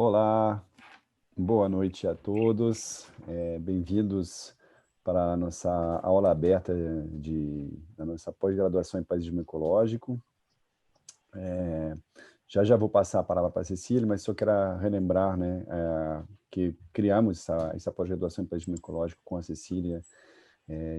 Olá, boa noite a todos. Bem-vindos para a nossa aula aberta da nossa pós-graduação em Paisagem Ecológico. Já vou passar a palavra para a Cecília, mas só quero relembrar, né, que criamos essa pós-graduação em Paisagem Ecológico com a Cecília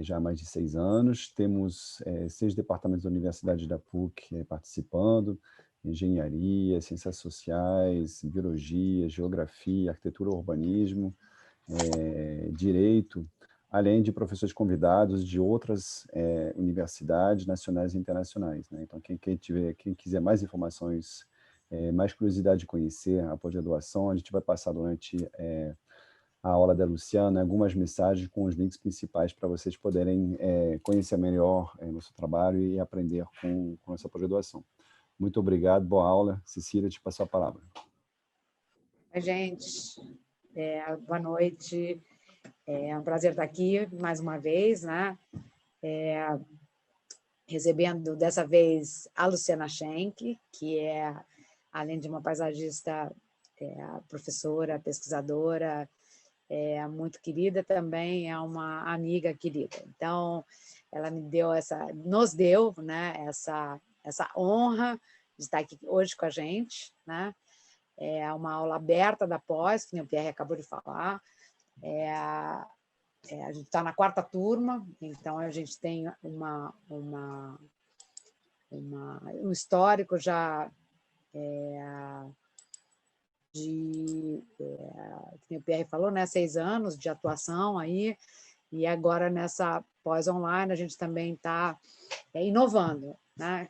já há mais de 6 anos. Temos 6 departamentos da Universidade da PUC participando: engenharia, ciências sociais, biologia, geografia, arquitetura, urbanismo, direito, além de professores convidados de outras universidades nacionais e internacionais, né? Então, quem quiser mais informações, mais curiosidade de conhecer a pós-graduação, a gente vai passar durante a aula da Luciana algumas mensagens com os links principais para vocês poderem conhecer melhor nosso trabalho e aprender com essa pós-graduação. Muito obrigado, boa aula. Cecília, te passo a palavra. Oi, gente. Boa noite. É um prazer estar aqui mais uma vez, né? Recebendo dessa vez a Luciana Schenck, que é, além de uma paisagista, professora, pesquisadora, muito querida, também é uma amiga querida. Então, ela nos deu, né, essa honra de estar aqui hoje com a gente, né? É uma aula aberta da pós, que o Pierre acabou de falar. A gente está na 4ª turma, então a gente tem um histórico já que o Pierre falou, né, 6 anos de atuação aí, e agora nessa pós-online a gente também está inovando, né,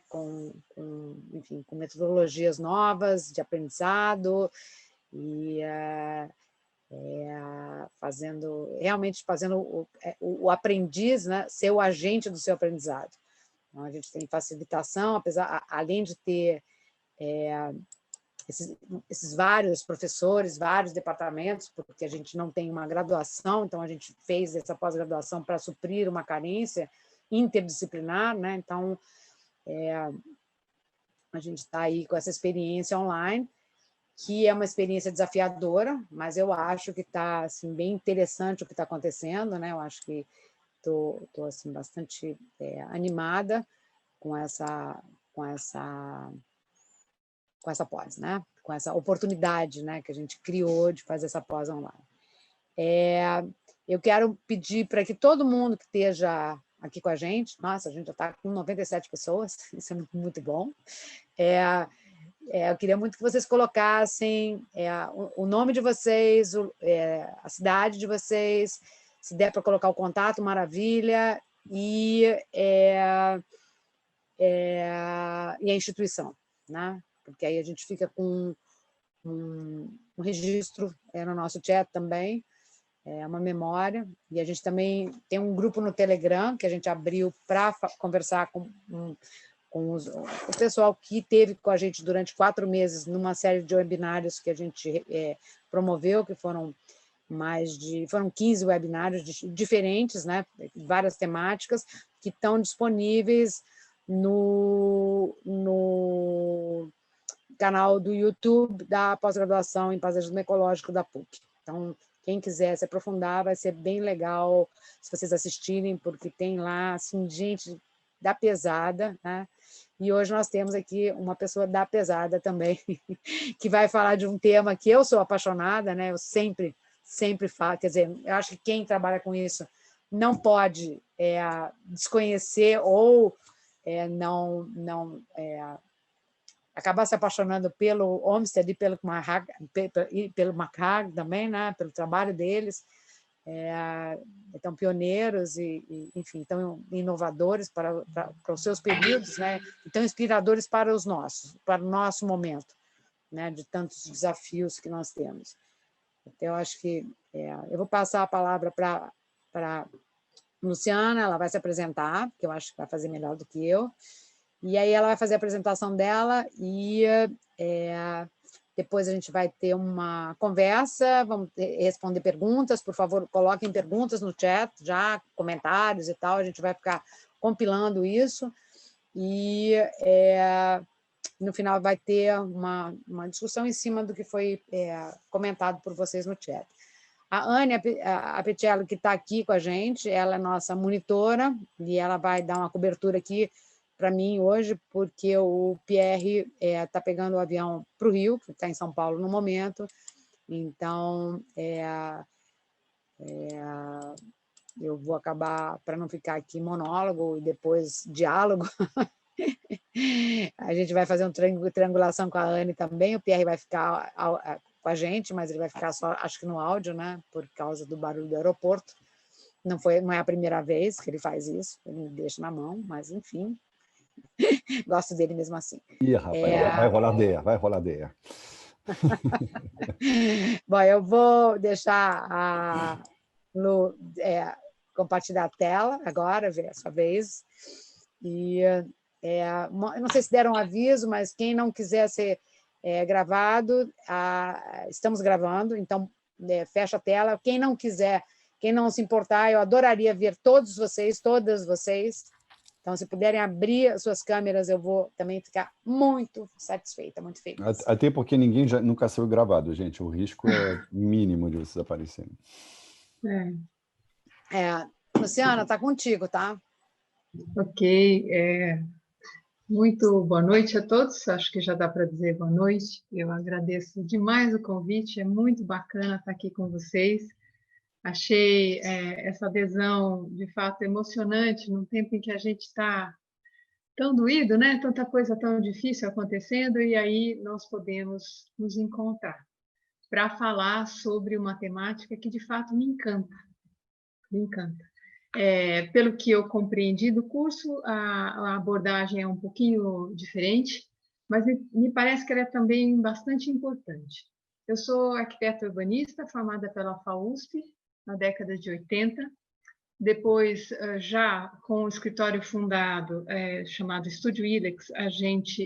enfim, com metodologias novas de aprendizado e realmente fazendo o aprendiz, né, ser o agente do seu aprendizado. Então, a gente tem facilitação, além de ter esses vários professores, vários departamentos, porque a gente não tem uma graduação, então a gente fez essa pós-graduação para suprir uma carência interdisciplinar, né? Então, a gente está aí com essa experiência online, que é uma experiência desafiadora, mas eu acho que está assim, bem interessante o que está acontecendo, né? Eu acho que estou assim, bastante animada com essa pós, né? Com essa oportunidade, né, que a gente criou de fazer essa pós online. Eu quero pedir para que todo mundo que esteja aqui com a gente, nossa, a gente já está com 97 pessoas, isso é muito bom. Eu queria muito que vocês colocassem o nome de vocês, a cidade de vocês, se der para colocar o contato, maravilha, e a instituição, né? Porque aí a gente fica com um registro no nosso chat também, uma memória, e a gente também tem um grupo no Telegram que a gente abriu para conversar com o pessoal que esteve com a gente durante 4 meses numa série de webinários que a gente promoveu, que foram 15 webinários diferentes, né, várias temáticas, que estão disponíveis no canal do YouTube da pós-graduação em Paisagismo Ecológico da PUC. Então, quem quiser se aprofundar, vai ser bem legal se vocês assistirem, porque tem lá assim, gente da pesada, né? E hoje nós temos aqui uma pessoa da pesada também, que vai falar de um tema que eu sou apaixonada, né? Eu sempre falo, quer dizer, eu acho que quem trabalha com isso não pode desconhecer ou não acabar se apaixonando pelo Olmsted e pelo McHarg também, né? Pelo trabalho deles. Estão pioneiros e, enfim, tão inovadores para os seus períodos, né? E tão inspiradores para o nosso momento, né? De tantos desafios que nós temos. Então, eu acho que eu vou passar a palavra para Luciana, ela vai se apresentar, que eu acho que vai fazer melhor do que eu, e aí ela vai fazer a apresentação dela e depois a gente vai ter uma conversa, vamos responder perguntas, por favor, coloquem perguntas no chat, já, comentários e tal, a gente vai ficar compilando isso, e no final vai ter uma discussão em cima do que foi comentado por vocês no chat. A Anne Apetiello, que está aqui com a gente, ela é nossa monitora, e ela vai dar uma cobertura aqui para mim hoje, porque o Pierre está pegando o avião para o Rio, que está em São Paulo no momento, então eu vou acabar, para não ficar aqui monólogo e depois diálogo, a gente vai fazer uma triangulação com a Anne também, o Pierre vai ficar com a gente, mas ele vai ficar só, acho que no áudio, né, por causa do barulho do aeroporto. Não é a primeira vez que ele faz isso, ele me deixa na mão, mas enfim, gosto dele mesmo assim. Ih, rapaz, vai rolar deia, vai rolar deia. Bom, eu vou deixar a Lu compartilhar a tela agora, ver a sua vez. E eu não sei se deram um aviso, mas quem não quiser ser gravado, estamos gravando, então fecha a tela. Quem não quiser, quem não se importar, eu adoraria ver todos vocês, todas vocês. Então, se puderem abrir as suas câmeras, eu vou também ficar muito satisfeita, muito feliz. Até porque ninguém nunca saiu gravado, gente. O risco é mínimo de vocês aparecerem. Luciana, está contigo, tá? Ok. Muito boa noite a todos. Acho que já dá para dizer boa noite. Eu agradeço demais o convite. É muito bacana estar aqui com vocês. Achei essa adesão, de fato, emocionante, num tempo em que a gente está tão doído, né? Tanta coisa tão difícil acontecendo, e aí nós podemos nos encontrar para falar sobre uma temática que, de fato, me encanta. Me encanta. Pelo que eu compreendi do curso, a abordagem é um pouquinho diferente, mas me parece que ela é também bastante importante. Eu sou arquiteta urbanista, formada pela FAUSP, na década de 80. Depois, já com o escritório fundado, chamado Estúdio Ilex,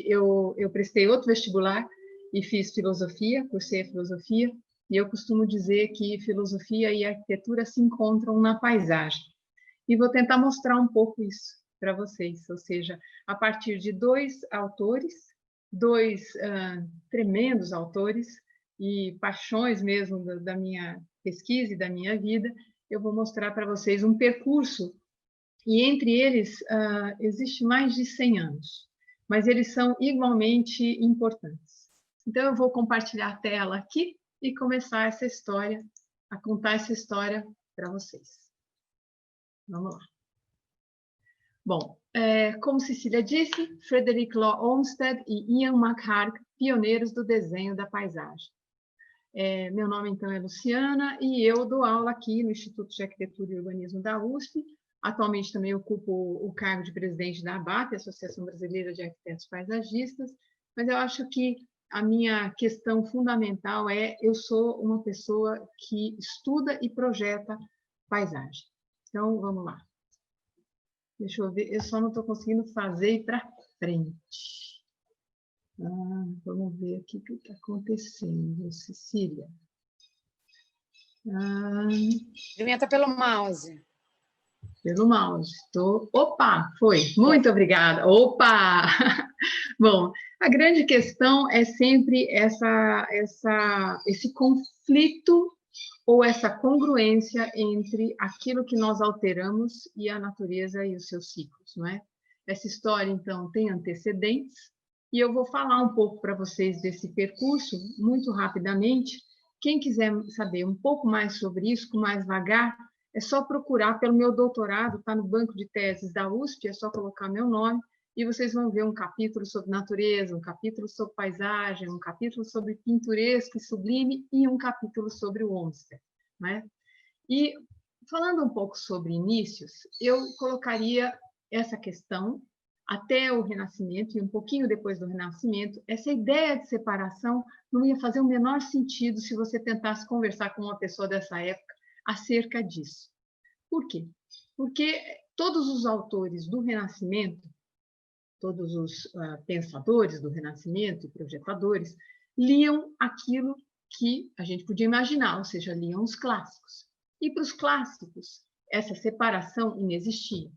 eu prestei outro vestibular e fiz filosofia, cursei filosofia, e eu costumo dizer que filosofia e arquitetura se encontram na paisagem. E vou tentar mostrar um pouco isso para vocês, ou seja, a partir de dois autores, dois tremendos autores e paixões mesmo da minha pesquisa e da minha vida, eu vou mostrar para vocês um percurso, e entre eles existe mais de 100 anos, mas eles são igualmente importantes. Então, eu vou compartilhar a tela aqui e começar essa história, a contar essa história para vocês. Vamos lá. Bom, como Cecília disse, Frederick Law Olmsted e Ian McHarg, pioneiros do desenho da paisagem. Meu nome, então, é Luciana, e eu dou aula aqui no Instituto de Arquitetura e Urbanismo da USP. Atualmente também ocupo o cargo de presidente da ABAP, Associação Brasileira de Arquitetos Paisagistas, mas eu acho que a minha questão fundamental eu sou uma pessoa que estuda e projeta paisagem. Então, vamos lá. Deixa eu ver, eu só não estou conseguindo fazer ir para frente. Vamos ver aqui o que está acontecendo, Cecília. Experimenta pelo mouse. Pelo mouse. Opa, foi. Muito obrigada. Opa! Bom, a grande questão é sempre esse conflito ou essa congruência entre aquilo que nós alteramos e a natureza e os seus ciclos, não é? Essa história, então, tem antecedentes, e eu vou falar um pouco para vocês desse percurso, muito rapidamente. Quem quiser saber um pouco mais sobre isso, com mais vagar, é só procurar pelo meu doutorado, está no banco de teses da USP, é só colocar meu nome, e vocês vão ver um capítulo sobre natureza, um capítulo sobre paisagem, um capítulo sobre pinturesco e sublime, e um capítulo sobre o Olmsted, né? E, falando um pouco sobre inícios, eu colocaria essa questão até o Renascimento, e um pouquinho depois do Renascimento. Essa ideia de separação não ia fazer o menor sentido se você tentasse conversar com uma pessoa dessa época acerca disso. Por quê? Porque todos os autores do Renascimento, todos os pensadores do Renascimento e projetadores, liam aquilo que a gente podia imaginar, ou seja, liam os clássicos. E para os clássicos, essa separação inexistia.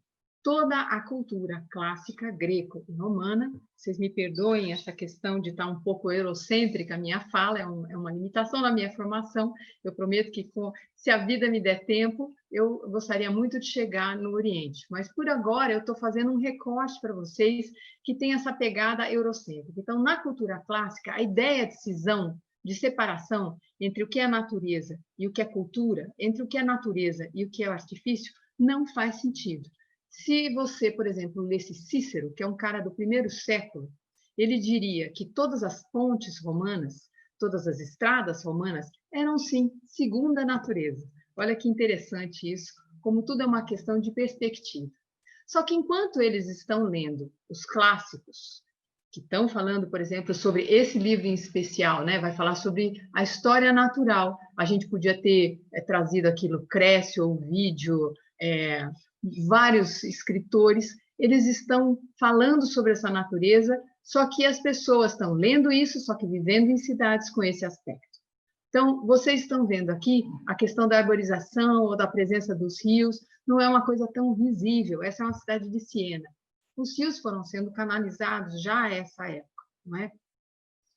toda a cultura clássica greco e romana. Vocês me perdoem essa questão de estar um pouco eurocêntrica a minha fala, é uma limitação na minha formação. Eu prometo que, se a vida me der tempo, eu gostaria muito de chegar no Oriente. Mas, por agora, eu estou fazendo um recorte para vocês que tem essa pegada eurocêntrica. Então, na cultura clássica, a ideia de cisão, de separação entre o que é natureza e o que é cultura, entre o que é natureza e o que é artifício, não faz sentido. Se você, por exemplo, lesse Cícero, que é um cara do 1º século, ele diria que todas as pontes romanas, todas as estradas romanas, eram, sim, segunda natureza. Olha que interessante isso, como tudo é uma questão de perspectiva. Só que enquanto eles estão lendo os clássicos, que estão falando, por exemplo, sobre esse livro em especial, né? Vai falar sobre a história natural. A gente podia ter trazido aqui Lucrécio, Ovídio, vários escritores, eles estão falando sobre essa natureza, só que as pessoas estão lendo isso, só que vivendo em cidades com esse aspecto. Então, vocês estão vendo aqui a questão da arborização ou da presença dos rios, não é uma coisa tão visível. Essa é uma cidade de Siena. Os rios foram sendo canalizados já a essa época, não é?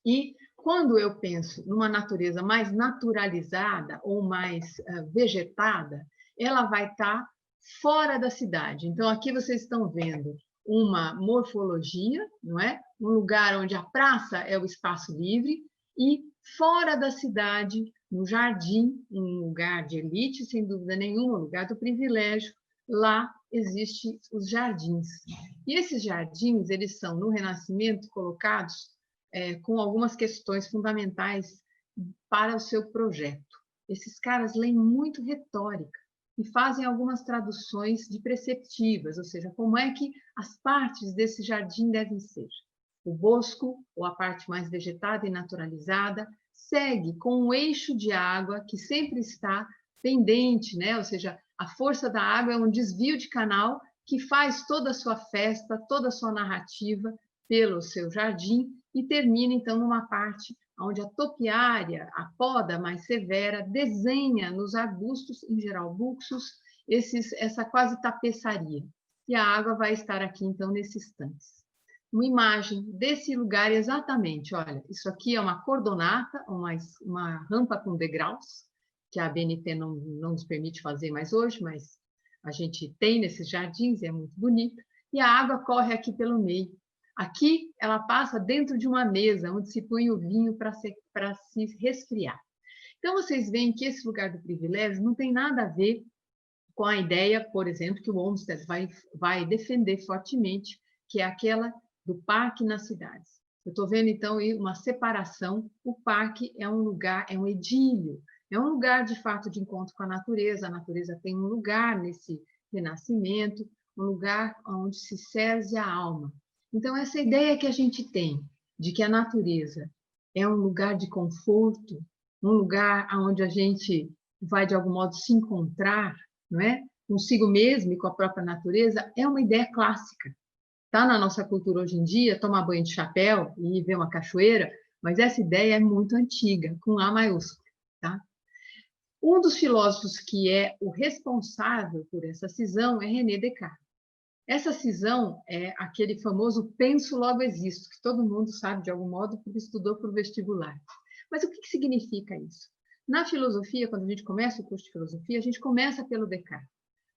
E quando eu penso numa natureza mais naturalizada ou mais vegetada, ela vai estar fora da cidade. Então, aqui vocês estão vendo uma morfologia, não é? Um lugar onde a praça é o espaço livre e fora da cidade, no jardim, um lugar de elite, sem dúvida nenhuma, um lugar do privilégio, lá existem os jardins. E esses jardins, eles são, no Renascimento, colocados com algumas questões fundamentais para o seu projeto. Esses caras leem muito retórica e fazem algumas traduções de preceptivas, ou seja, como é que as partes desse jardim devem ser. O bosco, ou a parte mais vegetada e naturalizada, segue com um eixo de água que sempre está pendente, né? Ou seja, a força da água é um desvio de canal que faz toda a sua festa, toda a sua narrativa pelo seu jardim e termina, então, numa parte onde a topiária, a poda mais severa, desenha nos arbustos, em geral buxos, essa quase tapeçaria. E a água vai estar aqui, então, nesses tanques. Uma imagem desse lugar exatamente, olha, isso aqui é uma cordonata, uma rampa com degraus, que a BNT não nos permite fazer mais hoje, mas a gente tem nesses jardins, é muito bonito, e a água corre aqui pelo meio. Aqui, ela passa dentro de uma mesa, onde se põe o vinho para se resfriar. Então, vocês veem que esse lugar do privilégio não tem nada a ver com a ideia, por exemplo, que o Olmsted vai defender fortemente, que é aquela do parque nas cidades. Eu estou vendo, então, uma separação. O parque é um lugar, é um edílio, é um lugar, de fato, de encontro com a natureza tem um lugar nesse renascimento, um lugar onde se cese a alma. Então, essa ideia que a gente tem de que a natureza é um lugar de conforto, um lugar onde a gente vai, de algum modo, se encontrar, não é? Consigo mesmo e com a própria natureza, é uma ideia clássica. Está na nossa cultura hoje em dia, tomar banho de chapéu e ver uma cachoeira, mas essa ideia é muito antiga, com A maiúsculo. Tá? Um dos filósofos que é o responsável por essa cisão é René Descartes. Essa cisão é aquele famoso penso, logo existo, que todo mundo sabe de algum modo porque estudou para o vestibular. Mas o que significa isso? Na filosofia, quando a gente começa o curso de filosofia, a gente começa pelo Descartes.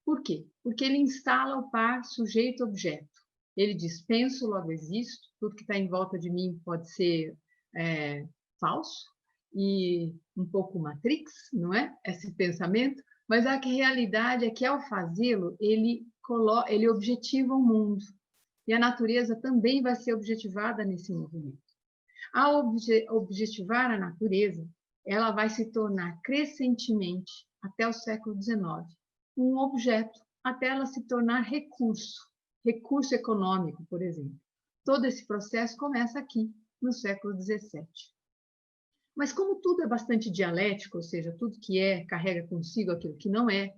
Por quê? Porque ele instala o par sujeito-objeto. Ele diz, penso, logo existo, tudo que está em volta de mim pode ser falso e um pouco Matrix, não é? Esse pensamento, mas a realidade é que, ao fazê-lo, ele objetiva o mundo. E a natureza também vai ser objetivada nesse movimento. Ao objetivar a natureza, ela vai se tornar crescentemente, até o século XIX, um objeto, até ela se tornar recurso econômico, por exemplo. Todo esse processo começa aqui, no século XVII. Mas como tudo é bastante dialético, ou seja, tudo que é carrega consigo aquilo que não é,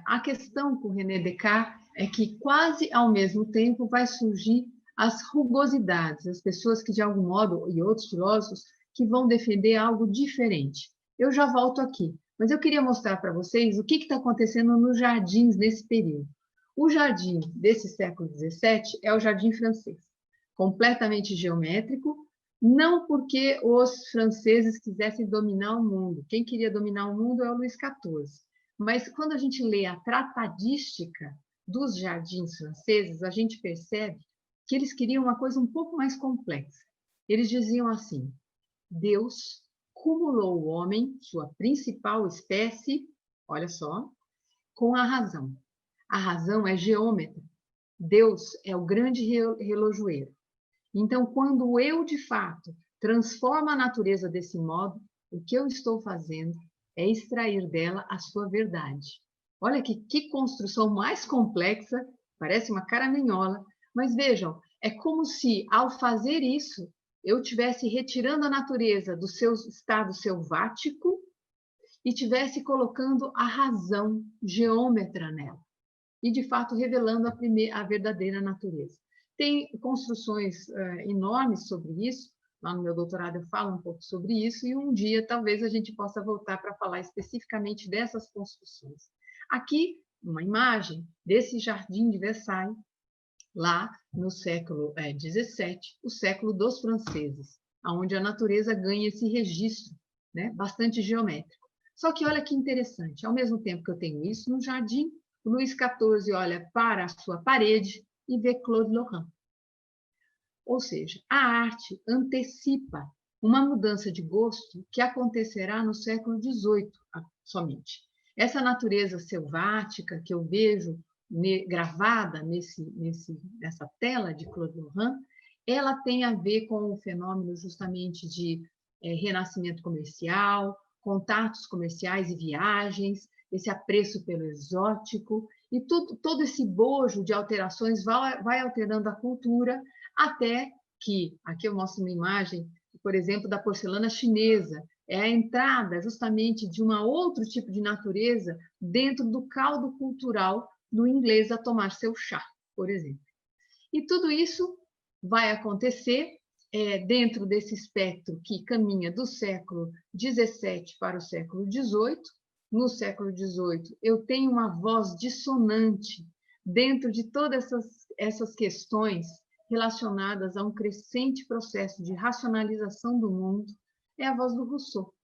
a questão com René Descartes é que quase ao mesmo tempo vai surgir as rugosidades, as pessoas que de algum modo, e outros filósofos, que vão defender algo diferente. Eu já volto aqui, mas eu queria mostrar para vocês o que está acontecendo nos jardins nesse período. O jardim desse século XVII é o jardim francês, completamente geométrico, não porque os franceses quisessem dominar o mundo. Quem queria dominar o mundo é o Luís XIV. Mas quando a gente lê a tratadística dos jardins franceses, a gente percebe que eles queriam uma coisa um pouco mais complexa. Eles diziam assim: Deus cumulou o homem, sua principal espécie, olha só, com a razão. A razão é geômetra. Deus é o grande relojoeiro. Então, quando eu, de fato, transformo a natureza desse modo, o que eu estou fazendo é extrair dela a sua verdade. Olha que construção mais complexa, parece uma caraminhola, mas vejam, é como se, ao fazer isso, eu estivesse retirando a natureza do seu estado selvático e estivesse colocando a razão geômetra nela. E, de fato, revelando a verdadeira natureza. Tem construções enormes sobre isso, lá no meu doutorado eu falo um pouco sobre isso, e um dia talvez a gente possa voltar para falar especificamente dessas construções. Aqui, uma imagem desse jardim de Versailles, lá no século XVII, o século dos franceses, onde a natureza ganha esse registro, né, bastante geométrico. Só que olha que interessante, ao mesmo tempo que eu tenho isso no jardim, o Luís XIV olha para a sua parede e vê Claude Lorrain. Ou seja, a arte antecipa uma mudança de gosto que acontecerá no século XVIII somente. Essa natureza selvática que eu vejo gravada nessa tela de Claude Lorrain, ela tem a ver com o fenômeno justamente de renascimento comercial, contatos comerciais e viagens, esse apreço pelo exótico, e todo esse bojo de alterações vai alterando a cultura, até que, aqui eu mostro uma imagem, por exemplo, da porcelana chinesa, é a entrada justamente de um outro tipo de natureza dentro do caldo cultural do inglês a tomar seu chá, por exemplo. E tudo isso vai acontecer dentro desse espectro que caminha do século XVII para o século XVIII. No século XVIII, eu tenho uma voz dissonante dentro de todas essas questões relacionadas a um crescente processo de racionalização do mundo, é a voz do Rousseau.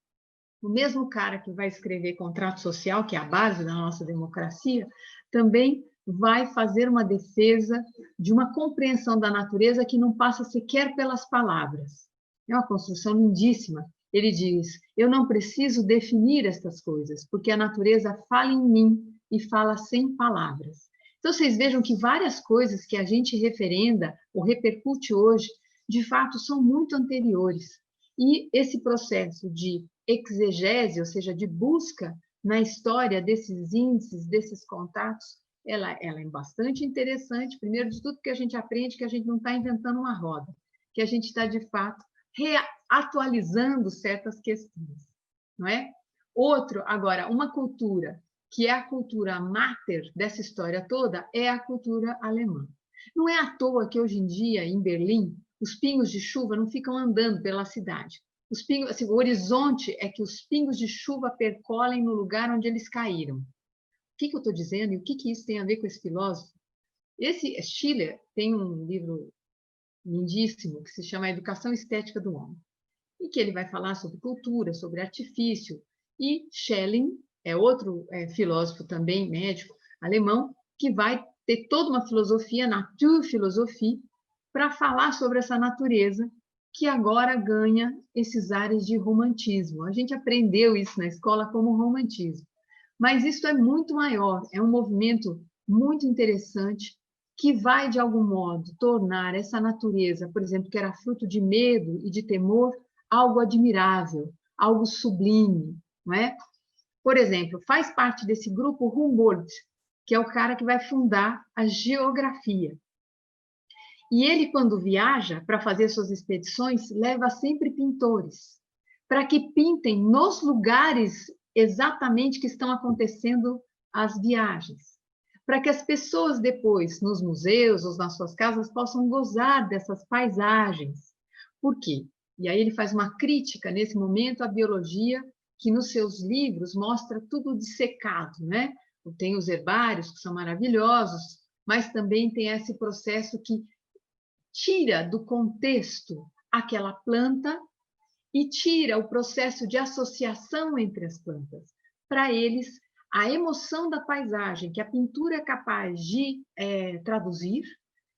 O mesmo cara que vai escrever Contrato Social, que é a base da nossa democracia, também vai fazer uma defesa de uma compreensão da natureza que não passa sequer pelas palavras. É uma construção lindíssima. Ele diz: eu não preciso definir estas coisas, porque a natureza fala em mim e fala sem palavras. Então, vocês vejam que várias coisas que a gente referenda ou repercute hoje, de fato, são muito anteriores. E esse processo de exegese, ou seja, de busca na história desses índices, desses contatos, ela é bastante interessante. Primeiro de tudo, porque a gente aprende que a gente não está inventando uma roda, que a gente está, de fato, atualizando certas questões, não é? Outro, agora, uma cultura que é a cultura mater dessa história toda é a cultura alemã. Não é à toa que hoje em dia, em Berlim, os pingos de chuva não ficam andando pela cidade. Os pingos, assim, o horizonte é que os pingos de chuva percolem no lugar onde eles caíram. O que eu estou dizendo e o que isso tem a ver com esse filósofo? Esse Schiller tem um livro lindíssimo que se chama A Educação Estética do Homem, e que ele vai falar sobre cultura, sobre artifício. E Schelling é outro filósofo também, médico, alemão, que vai ter toda uma filosofia, Naturphilosophie, para falar sobre essa natureza que agora ganha esses ares de romantismo. A gente aprendeu isso na escola como romantismo. Mas isso é muito maior, é um movimento muito interessante que vai, de algum modo, tornar essa natureza, por exemplo, que era fruto de medo e de temor, algo admirável, algo sublime, não é? Por exemplo, faz parte desse grupo Humboldt, que é o cara que vai fundar a geografia. E ele, quando viaja para fazer suas expedições, leva sempre pintores, para que pintem nos lugares exatamente que estão acontecendo as viagens, para que as pessoas depois, nos museus ou nas suas casas, possam gozar dessas paisagens. Por quê? E aí ele faz uma crítica, nesse momento, à biologia, que nos seus livros mostra tudo dissecado, né? Tem os herbários, que são maravilhosos, mas também tem esse processo que tira do contexto aquela planta e tira o processo de associação entre as plantas. Para eles, a emoção da paisagem, que a pintura é capaz de traduzir,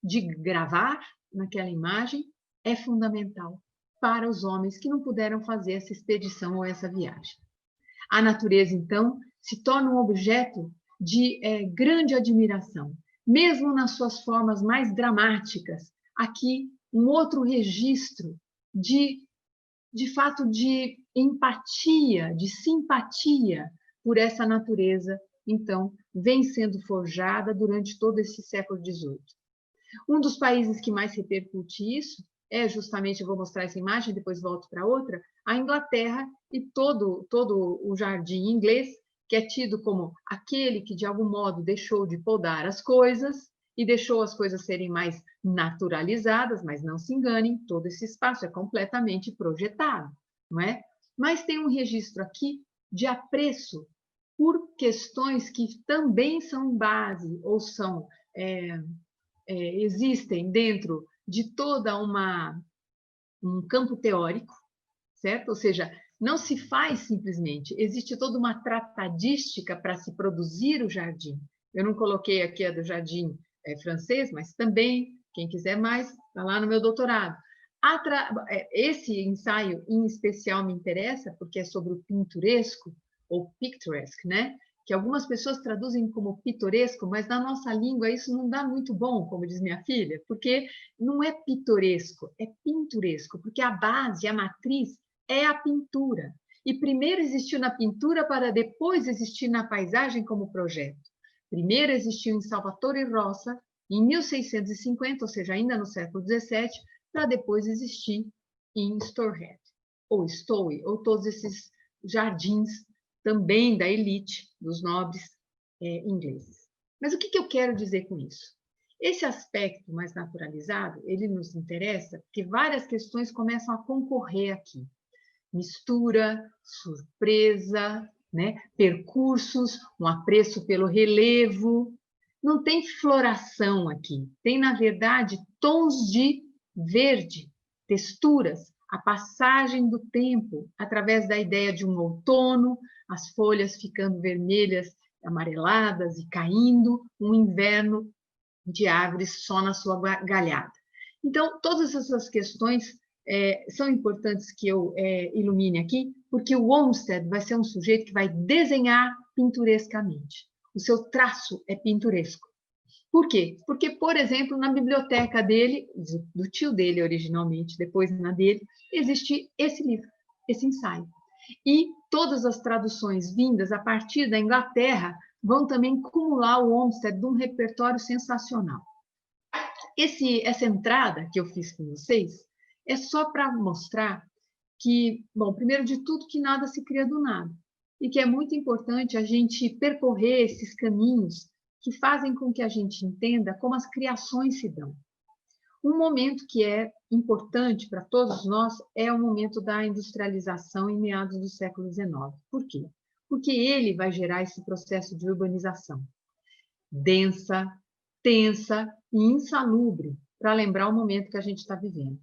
de gravar naquela imagem, é fundamental para os homens que não puderam fazer essa expedição ou essa viagem. A natureza, então, se torna um objeto de grande admiração, mesmo nas suas formas mais dramáticas. Aqui, um outro registro de fato, de empatia, de simpatia por essa natureza, então, vem sendo forjada durante todo esse século XVIII. Um dos países que mais repercute isso é justamente, eu vou mostrar essa imagem, depois volto para outra, a Inglaterra e todo o jardim inglês, que é tido como aquele que, de algum modo, deixou de podar as coisas e deixou as coisas serem mais naturalizadas, mas não se enganem, todo esse espaço é completamente projetado, não é? Mas tem um registro aqui de apreço por questões que também são base ou são existem dentro de toda um campo teórico, certo? Ou seja, não se faz simplesmente, existe toda uma tratadística para se produzir o jardim. Eu não coloquei aqui a do jardim francês, mas também, quem quiser mais, está lá no meu doutorado. Esse ensaio em especial me interessa porque é sobre o pinturesco, ou picturesque, né? Que algumas pessoas traduzem como pitoresco, mas na nossa língua isso não dá muito bom, como diz minha filha, porque não é pitoresco, é pinturesco, porque a base, a matriz é a pintura. E primeiro existiu na pintura para depois existir na paisagem como projeto. Primeiro existiu em Salvatore Rosa, em 1650, ou seja, ainda no século XVII, para depois existir em Stourhead, ou Stowe, ou todos esses jardins também da elite, dos nobres ingleses. Mas o que eu quero dizer com isso? Esse aspecto mais naturalizado, ele nos interessa porque várias questões começam a concorrer aqui. Mistura, surpresa, né? Percursos, um apreço pelo relevo. Não tem floração aqui, tem, na verdade, tons de verde, texturas, a passagem do tempo, através da ideia de um outono, as folhas ficando vermelhas, amareladas e caindo, um inverno de árvores só na sua galhada. Então, todas essas questões são importantes que eu ilumine aqui, porque o Olmsted vai ser um sujeito que vai desenhar pinturescamente. O seu traço é pinturesco. Por quê? Porque, por exemplo, na biblioteca dele, do tio dele originalmente, depois na dele, existe esse livro, esse ensaio. E todas as traduções vindas a partir da Inglaterra vão também acumular o Olmsted de um repertório sensacional. Essa entrada que eu fiz com vocês é só para mostrar que, bom, primeiro de tudo, que nada se cria do nada. E que é muito importante a gente percorrer esses caminhos que fazem com que a gente entenda como as criações se dão. Um momento que é importante para todos nós é o momento da industrialização em meados do século XIX. Por quê? Porque ele vai gerar esse processo de urbanização densa, tensa e insalubre, para lembrar o momento que a gente está vivendo.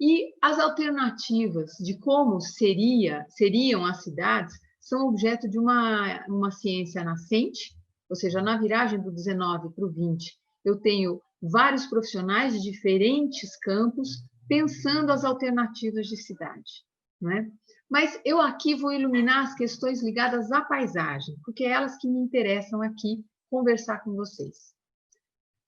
E as alternativas de como seriam as cidades são objeto de uma ciência nascente, ou seja, na viragem do 19 para o 20, eu tenho vários profissionais de diferentes campos pensando as alternativas de cidade, não é? Mas eu aqui vou iluminar as questões ligadas à paisagem, porque é elas que me interessam aqui conversar com vocês.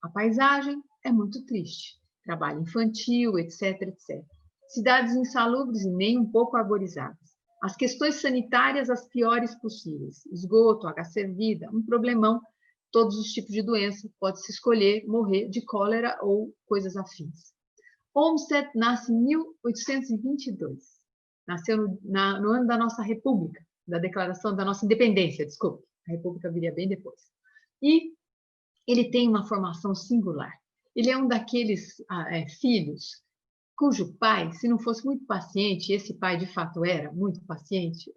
A paisagem é muito triste, trabalho infantil, etc, etc. Cidades insalubres e nem um pouco arborizadas. As questões sanitárias as piores possíveis. Esgoto, água servida, um problemão, todos os tipos de doença, pode-se escolher morrer de cólera ou coisas afins. Olmsted nasce em 1822. Nasceu no ano da nossa República, da declaração da nossa independência, desculpe. A República viria bem depois. E ele tem uma formação singular. Ele é um daqueles filhos cujo pai, se não fosse muito paciente, esse pai de fato era muito paciente,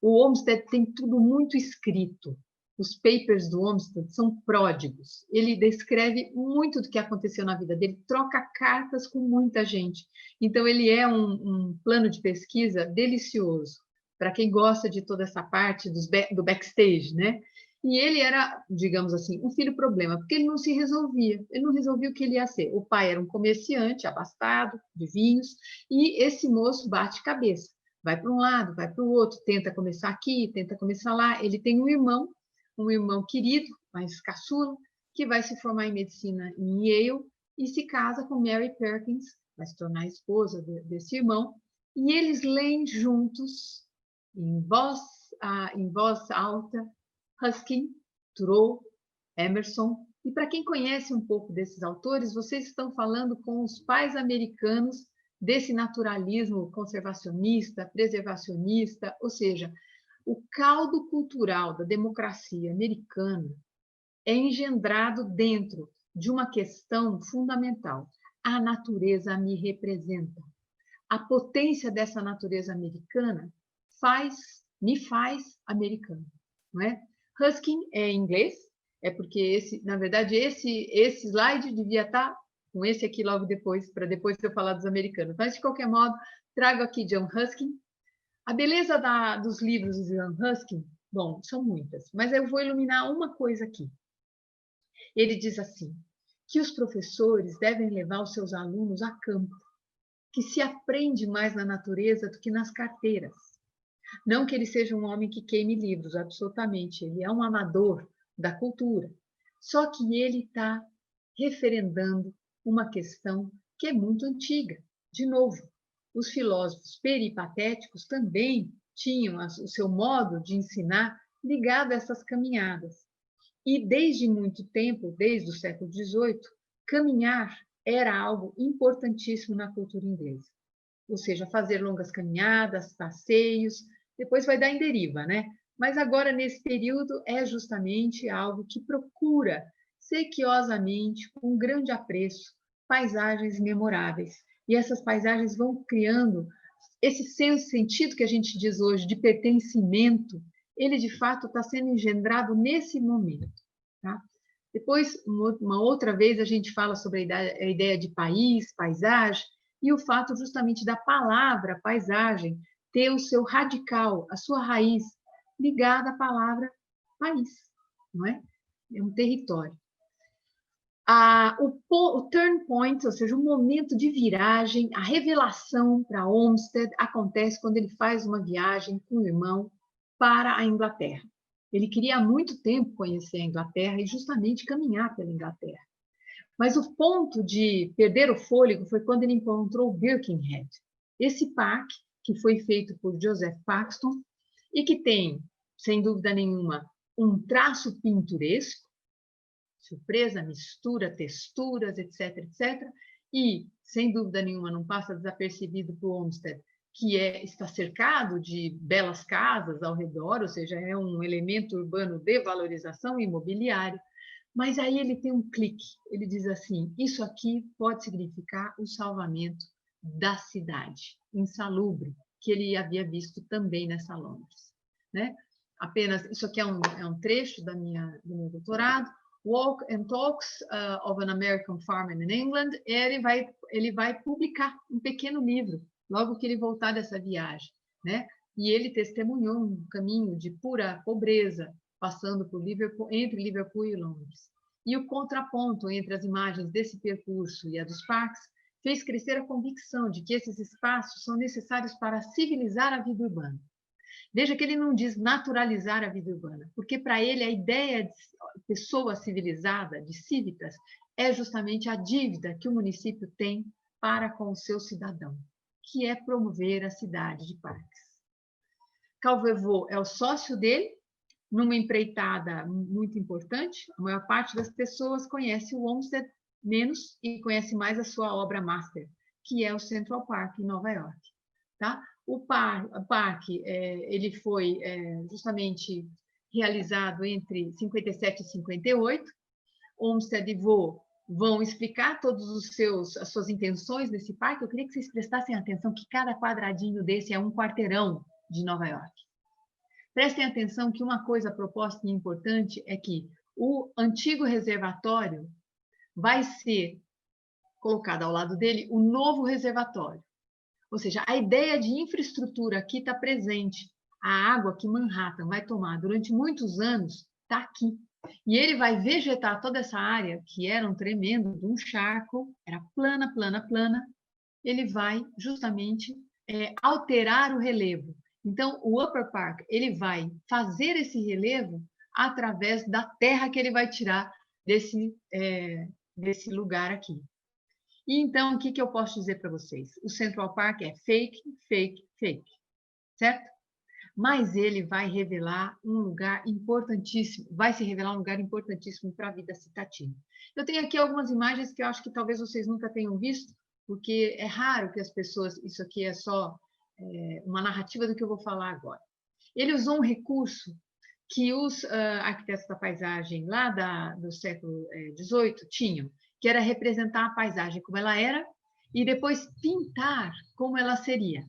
o Olmsted tem tudo muito escrito, os papers do Olmsted são pródigos. Ele descreve muito do que aconteceu na vida dele, troca cartas com muita gente. Então, ele é um plano de pesquisa delicioso para quem gosta de toda essa parte do backstage, né? E ele era, digamos assim, um filho problema, porque ele não se resolvia. Ele não resolvia o que ele ia ser. O pai era um comerciante abastado de vinhos e esse moço bate cabeça. Vai para um lado, vai para o outro, tenta começar aqui, tenta começar lá. Ele tem um irmão querido, mas caçula, que vai se formar em medicina em Yale e se casa com Mary Perkins, vai se tornar a esposa desse irmão, e eles leem juntos, em voz alta, Ruskin, Thoreau, Emerson. E para quem conhece um pouco desses autores, vocês estão falando com os pais americanos desse naturalismo conservacionista, preservacionista, ou seja, o caldo cultural da democracia americana é engendrado dentro de uma questão fundamental. A natureza me representa. A potência dessa natureza americana me faz americano, não é? Ruskin é inglês, é porque na verdade esse slide devia estar com esse aqui logo depois, para depois eu falar dos americanos. Mas de qualquer modo, trago aqui John Ruskin. A beleza dos livros de John Ruskin, bom, são muitas, mas eu vou iluminar uma coisa aqui. Ele diz assim, que os professores devem levar os seus alunos a campo, que se aprende mais na natureza do que nas carteiras. Não que ele seja um homem que queime livros, absolutamente, ele é um amador da cultura, só que ele está referendando uma questão que é muito antiga. De novo, os filósofos peripatéticos também tinham o seu modo de ensinar ligado a essas caminhadas. E desde muito tempo, desde o século XVIII, caminhar era algo importantíssimo na cultura inglesa. Ou seja, fazer longas caminhadas, passeios, depois vai dar em deriva, né? Mas agora, nesse período, é justamente algo que procura sequiosamente, com grande apreço, paisagens memoráveis. E essas paisagens vão criando esse sentido que a gente diz hoje de pertencimento, ele de fato está sendo engendrado nesse momento. Tá? Depois, uma outra vez, a gente fala sobre a ideia de país, paisagem, e o fato justamente da palavra paisagem ter o seu radical, a sua raiz, ligada à palavra país, não é? É um território. O turn point, ou seja, o momento de viragem, a revelação para Olmsted acontece quando ele faz uma viagem com o irmão para a Inglaterra. Ele queria há muito tempo conhecer a Inglaterra e justamente caminhar pela Inglaterra. Mas o ponto de perder o fôlego foi quando ele encontrou Birkenhead, esse parque que foi feito por Joseph Paxton e que tem, sem dúvida nenhuma, um traço pinturesco, surpresa, mistura, texturas, etc., etc. E, sem dúvida nenhuma, não passa desapercebido para o Olmsted, que está cercado de belas casas ao redor, ou seja, é um elemento urbano de valorização imobiliária. Mas aí ele tem um clique, ele diz assim, isso aqui pode significar o salvamento da cidade insalubre, que ele havia visto também nessa Londres. Né? Apenas, isso aqui é um trecho do meu doutorado, Walk and Talks of an American Farmer in England. Ele vai publicar um pequeno livro logo que ele voltar dessa viagem, né? E ele testemunhou um caminho de pura pobreza, passando por entre Liverpool e Londres. E o contraponto entre as imagens desse percurso e a dos parques fez crescer a convicção de que esses espaços são necessários para civilizar a vida urbana. Veja que ele não diz naturalizar a vida urbana, porque para ele a ideia de pessoa civilizada, de cívitas, é justamente a dívida que o município tem para com o seu cidadão, que é promover a cidade de parques. Calvevaux é o sócio dele, numa empreitada muito importante. A maior parte das pessoas conhece o Olmsted menos e conhece mais a sua obra master, que é o Central Park, em Nova York. Tá? O parque ele foi justamente realizado entre 57 e 58. Olmsted e Vaux vão explicar todas as suas intenções nesse parque. Eu queria que vocês prestassem atenção que cada quadradinho desse é um quarteirão de Nova York. Prestem atenção que uma coisa proposta e importante é que o antigo reservatório vai ser colocado ao lado dele o novo reservatório. Ou seja, a ideia de infraestrutura aqui está presente. A água que Manhattan vai tomar durante muitos anos está aqui. E ele vai vegetar toda essa área, que era um tremendo de um charco, era plana, plana, plana. Ele vai justamente alterar o relevo. Então, o Upper Park, ele vai fazer esse relevo através da terra que ele vai tirar desse lugar aqui. E então, o que eu posso dizer para vocês? O Central Park é fake, fake, fake, certo? Mas ele vai revelar um lugar importantíssimo, vai se revelar um lugar importantíssimo para a vida citatina. Eu tenho aqui algumas imagens que eu acho que talvez vocês nunca tenham visto, porque é raro que as pessoas, isso aqui é só uma narrativa do que eu vou falar agora. Ele usou um recurso que os arquitetos da paisagem lá do século XVIII tinham, que era representar a paisagem como ela era e depois pintar como ela seria,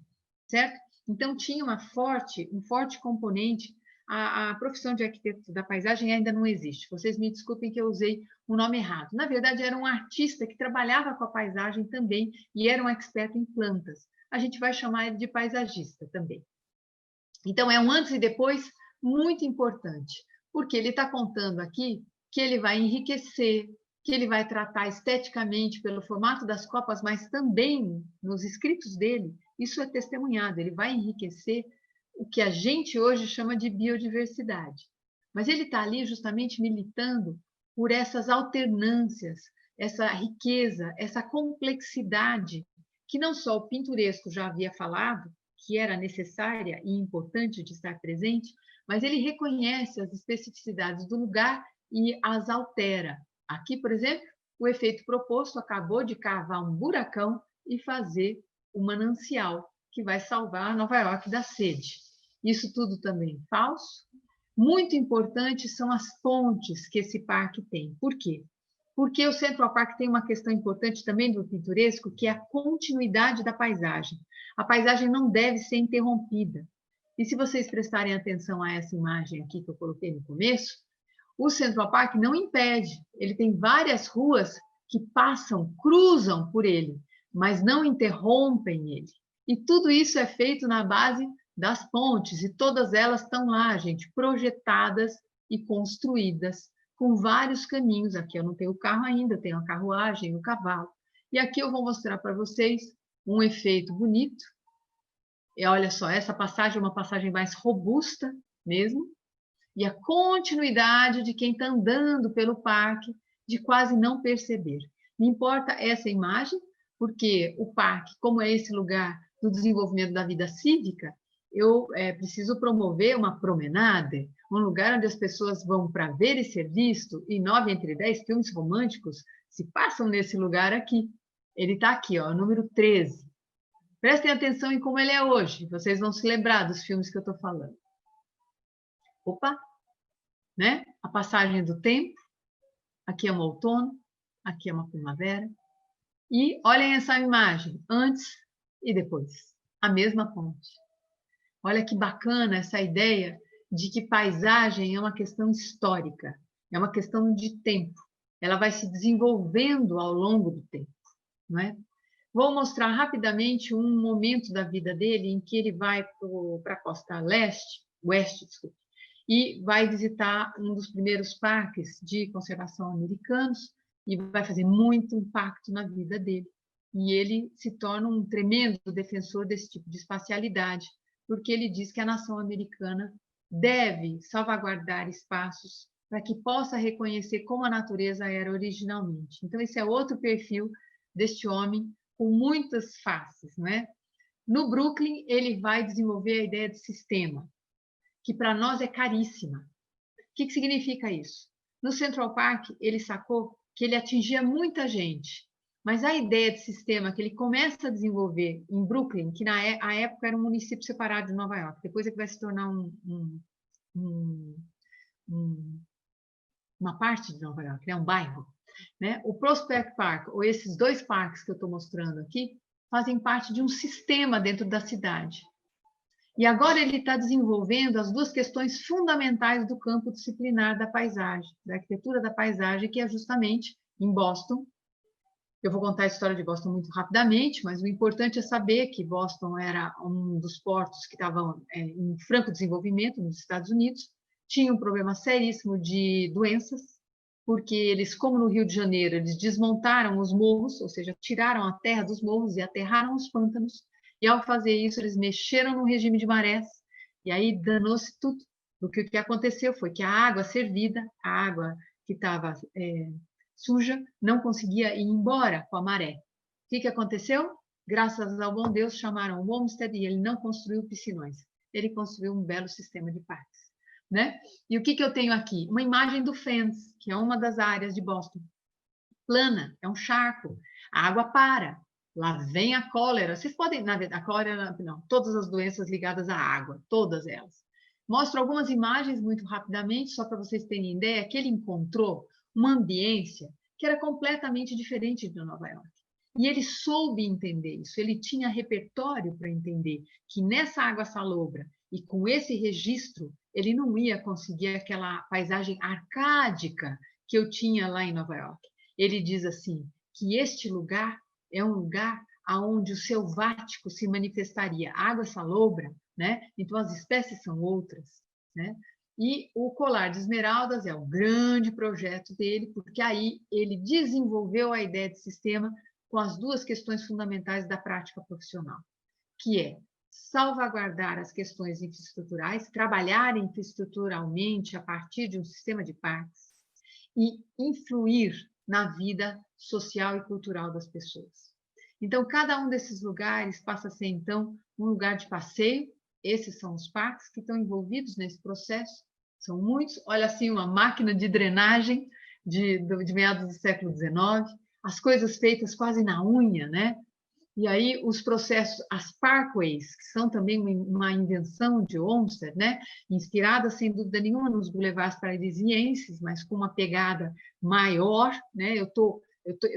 certo? Então, tinha um forte componente. A profissão de arquiteto da paisagem ainda não existe. Vocês me desculpem que eu usei o nome errado. Na verdade, era um artista que trabalhava com a paisagem também e era um expert em plantas. A gente vai chamar ele de paisagista também. Então, é um antes e depois muito importante, porque ele está contando aqui que ele vai enriquecer, que ele vai tratar esteticamente pelo formato das copas, mas também nos escritos dele, isso é testemunhado, ele vai enriquecer o que a gente hoje chama de biodiversidade. Mas ele está ali justamente militando por essas alternâncias, essa riqueza, essa complexidade, que não só o pinturesco já havia falado, que era necessária e importante de estar presente, mas ele reconhece as especificidades do lugar e as altera. Aqui, por exemplo, o efeito proposto acabou de cavar um buracão e fazer um manancial, que vai salvar Nova York da sede. Isso tudo também falso. Muito importante são as pontes que esse parque tem. Por quê? Porque o Central Park tem uma questão importante também do pinturesco, que é a continuidade da paisagem. A paisagem não deve ser interrompida. E se vocês prestarem atenção a essa imagem aqui que eu coloquei no começo, o Central Park não impede. Ele tem várias ruas que passam, cruzam por ele, mas não interrompem ele. E tudo isso é feito na base das pontes, e todas elas estão lá, gente, projetadas e construídas com vários caminhos. Aqui eu não tenho o carro ainda, eu tenho a carruagem, o cavalo. E aqui eu vou mostrar para vocês um efeito bonito. E olha só, essa passagem é uma passagem mais robusta mesmo, e a continuidade de quem está andando pelo parque, de quase não perceber. Me importa essa imagem, porque o parque, como é esse lugar do desenvolvimento da vida cívica, eu preciso promover uma promenade, um lugar onde as pessoas vão para ver e ser visto, e 9 entre 10 filmes românticos se passam nesse lugar aqui. Ele está aqui, ó, número 13. Prestem atenção em como ele é hoje, vocês vão se lembrar dos filmes que eu estou falando. Opa! Né? A passagem do tempo, aqui é um outono, aqui é uma primavera. E olhem essa imagem, antes e depois, a mesma ponte. Olha que bacana essa ideia de que paisagem é uma questão histórica, é uma questão de tempo. Ela vai se desenvolvendo ao longo do tempo, não é? Vou mostrar rapidamente um momento da vida dele em que ele vai para a costa oeste, desculpe, e vai visitar um dos primeiros parques de conservação americanos e vai fazer muito impacto na vida dele. E ele se torna um tremendo defensor desse tipo de espacialidade, porque ele diz que a nação americana deve salvaguardar espaços para que possa reconhecer como a natureza era originalmente. Então, esse é outro perfil deste homem com muitas faces, não é? No Brooklyn, ele vai desenvolver a ideia de sistema, que para nós é caríssima. O que significa isso? No Central Park, ele sacou que ele atingia muita gente, mas a ideia de sistema que ele começa a desenvolver em Brooklyn, que na época era um município separado de Nova York, depois é que vai se tornar uma parte de Nova York, né? Um bairro, né? O Prospect Park, ou esses dois parques que eu estou mostrando aqui, fazem parte de um sistema dentro da cidade. E agora ele está desenvolvendo as duas questões fundamentais do campo disciplinar da paisagem, da arquitetura da paisagem, que é justamente em Boston. Eu vou contar a história de Boston muito rapidamente, mas o importante é saber que Boston era um dos portos que estavam em franco desenvolvimento nos Estados Unidos, tinha um problema seríssimo de doenças, porque eles, como no Rio de Janeiro, eles desmontaram os morros, ou seja, tiraram a terra dos morros e aterraram os pântanos, e ao fazer isso, eles mexeram no regime de marés, e aí danou-se tudo. Porque o que aconteceu foi que a água servida, a água que estava suja, não conseguia ir embora com a maré. O que aconteceu? Graças ao bom Deus, chamaram o Olmsted e ele não construiu piscinões. Ele construiu um belo sistema de parques. Né? E o que eu tenho aqui? Uma imagem do Fens, que é uma das áreas de Boston. Plana, é um charco. A água para. Lá vem a cólera. Vocês podem, na verdade, a cólera, não, todas as doenças ligadas à água, todas elas. Mostro algumas imagens muito rapidamente, só para vocês terem ideia, que ele encontrou uma ambiência que era completamente diferente de Nova York. E ele soube entender isso, ele tinha repertório para entender que nessa água salobra e com esse registro, ele não ia conseguir aquela paisagem arcádica que eu tinha lá em Nova York. Ele diz assim, que este lugar é um lugar onde o selvático se manifestaria. A água salobra, né? Então as espécies são outras, né? E o colar de esmeraldas é o grande projeto dele, porque aí ele desenvolveu a ideia de sistema com as duas questões fundamentais da prática profissional, que é salvaguardar as questões infraestruturais, trabalhar infraestruturalmente a partir de um sistema de parques e influir na vida social e cultural das pessoas. Então, cada um desses lugares passa a ser, então, um lugar de passeio. Esses são os parques que estão envolvidos nesse processo. São muitos. Olha assim, uma máquina de drenagem de meados do século XIX. As coisas feitas quase na unha, né? E aí os processos, as parkways, que são também uma invenção de Olmsted, né? Inspirada, sem dúvida nenhuma, nos boulevards parisienses, mas com uma pegada maior, né? Eu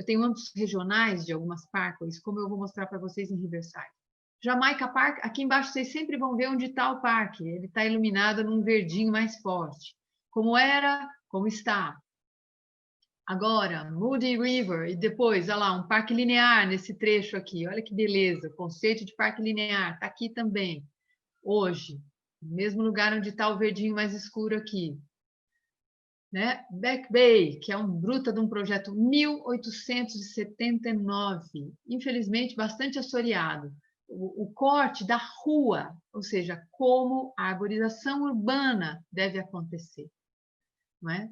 tenho âmbitos regionais de algumas parkways, como eu vou mostrar para vocês em Riverside. Jamaica Park, aqui embaixo vocês sempre vão ver onde está o parque, ele está iluminado num verdinho mais forte. Como era, como está. Agora, Moody River, e depois, olha lá, um parque linear nesse trecho aqui, olha que beleza, o conceito de parque linear, está aqui também, hoje, no mesmo lugar onde está o verdinho mais escuro aqui. Né? Back Bay, que é um bruta de um projeto 1879, infelizmente bastante assoreado. O corte da rua, ou seja, como a arborização urbana deve acontecer. Não é?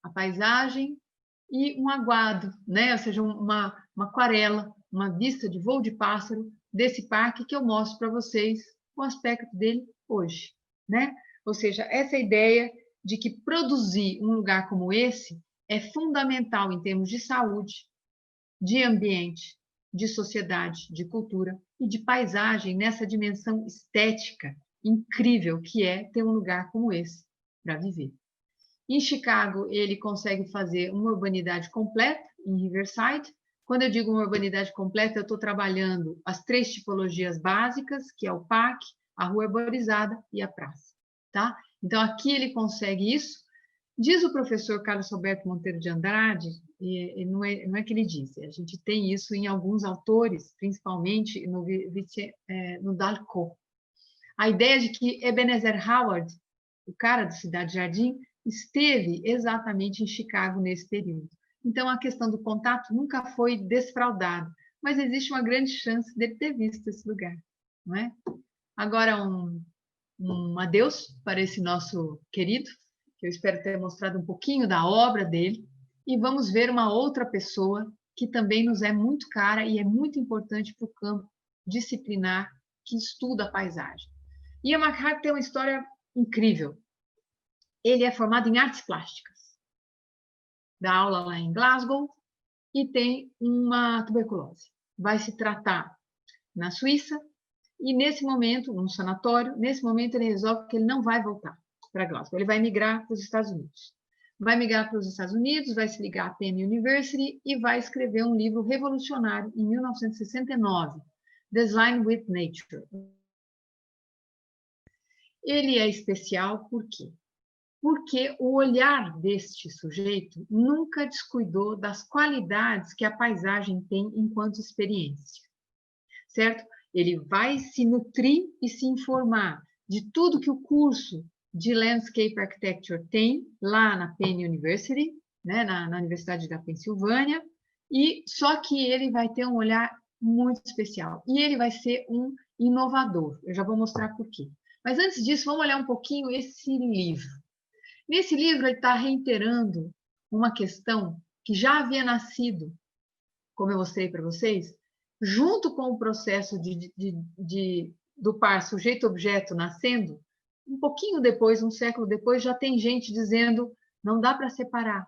A paisagem e um aguado, né? Ou seja, uma aquarela, uma vista de voo de pássaro desse parque que eu mostro para vocês o aspecto dele hoje. Né? Ou seja, essa ideia de que produzir um lugar como esse é fundamental em termos de saúde, de ambiente, de sociedade, de cultura e de paisagem nessa dimensão estética incrível que é ter um lugar como esse para viver. Em Chicago, ele consegue fazer uma urbanidade completa, em Riverside. Quando eu digo uma urbanidade completa, eu estou trabalhando as três tipologias básicas, que é o parque, a rua arborizada e a praça. Tá? Então, aqui ele consegue isso. Diz o professor Carlos Alberto Monteiro de Andrade, e não é que ele diz, a gente tem isso em alguns autores, principalmente no Dalcott. A ideia de que Ebenezer Howard, o cara do Cidade Jardim, esteve exatamente em Chicago nesse período. Então, a questão do contato nunca foi desfraudada, mas existe uma grande chance dele ter visto esse lugar, não é? Agora, um adeus para esse nosso querido, que eu espero ter mostrado um pouquinho da obra dele, e vamos ver uma outra pessoa que também nos é muito cara e é muito importante para o campo disciplinar que estuda a paisagem. Ian McHarg tem uma história incrível. Ele é formado em artes plásticas, dá aula lá em Glasgow e tem uma tuberculose. Vai se tratar na Suíça e nesse momento, num sanatório, nesse momento ele resolve que ele não vai voltar para Glasgow, ele vai migrar para os Estados Unidos. Vai migrar para os Estados Unidos, vai se ligar à Penn University e vai escrever um livro revolucionário em 1969, Design with Nature. Ele é especial por quê? Porque o olhar deste sujeito nunca descuidou das qualidades que a paisagem tem enquanto experiência, certo? Ele vai se nutrir e se informar de tudo que o curso de Landscape Architecture tem lá na Penn University, né, na Universidade da Pensilvânia, e só que ele vai ter um olhar muito especial. E ele vai ser um inovador. Eu já vou mostrar por quê. Mas antes disso, vamos olhar um pouquinho esse livro. Nesse livro, ele está reiterando uma questão que já havia nascido, como eu mostrei para vocês, junto com o processo do par sujeito-objeto nascendo, um pouquinho depois, um século depois, já tem gente dizendo não dá para separar.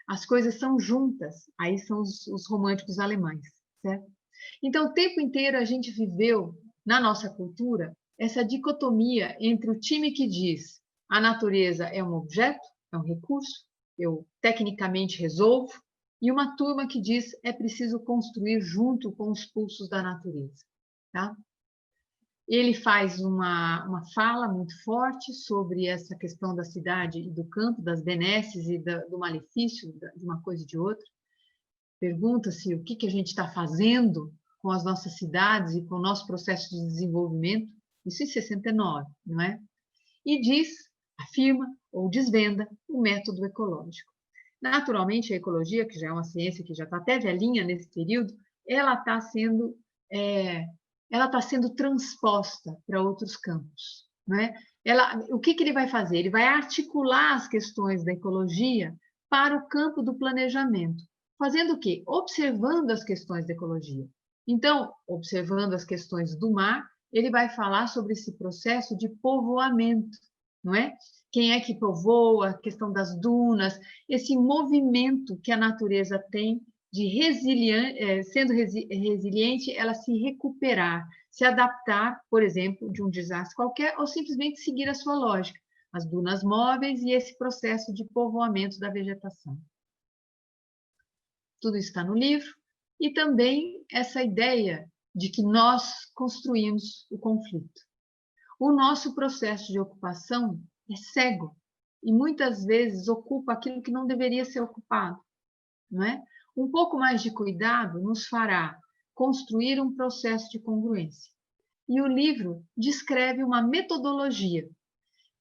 As coisas são juntas. Aí são os românticos alemães, certo? Então, o tempo inteiro a gente viveu, na nossa cultura, essa dicotomia entre o time que diz a natureza é um objeto, é um recurso, eu tecnicamente resolvo, e uma turma que diz é preciso construir junto com os pulsos da natureza. Tá? Ele faz uma fala muito forte sobre essa questão da cidade e do campo, das benesses e do malefício de uma coisa e de outra. Pergunta-se o que a gente está fazendo com as nossas cidades e com o nosso processo de desenvolvimento, isso em 69, não é? E diz, afirma ou desvenda o método ecológico. Naturalmente, a ecologia, que já é uma ciência que já está até velhinha nesse período, ela está sendo transposta para outros campos, não é? O que ele vai fazer? Ele vai articular as questões da ecologia para o campo do planejamento. Fazendo o quê? Observando as questões da ecologia. Então, observando as questões do mar, ele vai falar sobre esse processo de povoamento, não é? Quem é que povoa, a questão das dunas, esse movimento que a natureza tem de sendo resiliente, ela se recuperar, se adaptar, por exemplo, de um desastre qualquer, ou simplesmente seguir a sua lógica, as dunas móveis e esse processo de povoamento da vegetação. Tudo está no livro, e também essa ideia de que nós construímos o conflito. O nosso processo de ocupação é cego e muitas vezes ocupa aquilo que não deveria ser ocupado, não é? Um pouco mais de cuidado nos fará construir um processo de congruência. E o livro descreve uma metodologia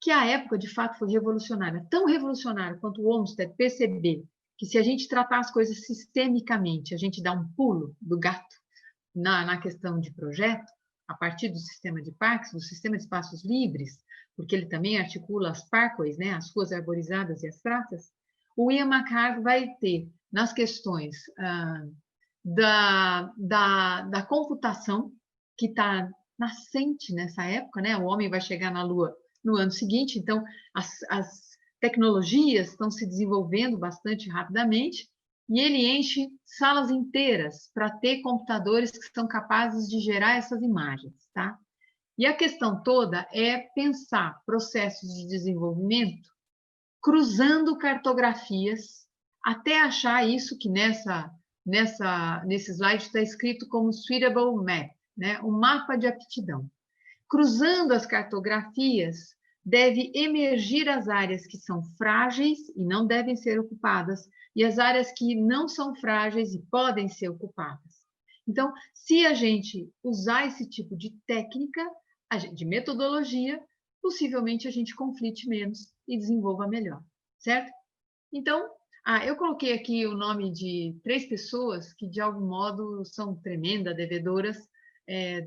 que à época de fato foi revolucionária, tão revolucionária quanto o Olmsted perceber que se a gente tratar as coisas sistemicamente, a gente dá um pulo do gato na questão de projeto, a partir do sistema de parques, do sistema de espaços livres, porque ele também articula as parkways, né, as ruas arborizadas e as praças, o Ian McHarg vai ter nas questões da computação, que está nascente nessa época, né? O homem vai chegar na Lua no ano seguinte, então as tecnologias estão se desenvolvendo bastante rapidamente, e ele enche salas inteiras para ter computadores que são capazes de gerar essas imagens, tá? E a questão toda é pensar processos de desenvolvimento cruzando cartografias até achar isso que nesse slide está escrito como suitable map, né? Um mapa de aptidão. Cruzando as cartografias, deve emergir as áreas que são frágeis e não devem ser ocupadas, e as áreas que não são frágeis e podem ser ocupadas. Então, se a gente usar esse tipo de técnica, de metodologia, possivelmente a gente conflite menos e desenvolva melhor, certo? Então, eu coloquei aqui o nome de 3 pessoas que, de algum modo, são tremendas devedoras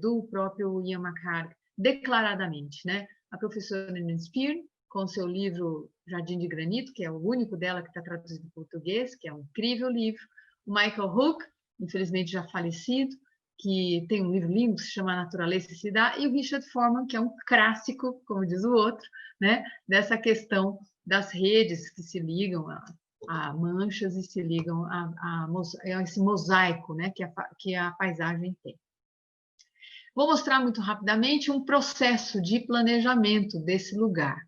do próprio Ian McHarg, declaradamente, né? A professora Nina Spear, com seu livro Jardim de Granito, que é o único dela que está traduzido em português, que é um incrível livro. O Michael Hook, infelizmente já falecido, que tem um livro lindo que se chama Natureza e Cidade, e o Richard Foreman, que é um clássico, como diz o outro, né? Dessa questão das redes que se ligam a manchas e se ligam a esse mosaico, né? que a paisagem tem. Vou mostrar muito rapidamente um processo de planejamento desse lugar.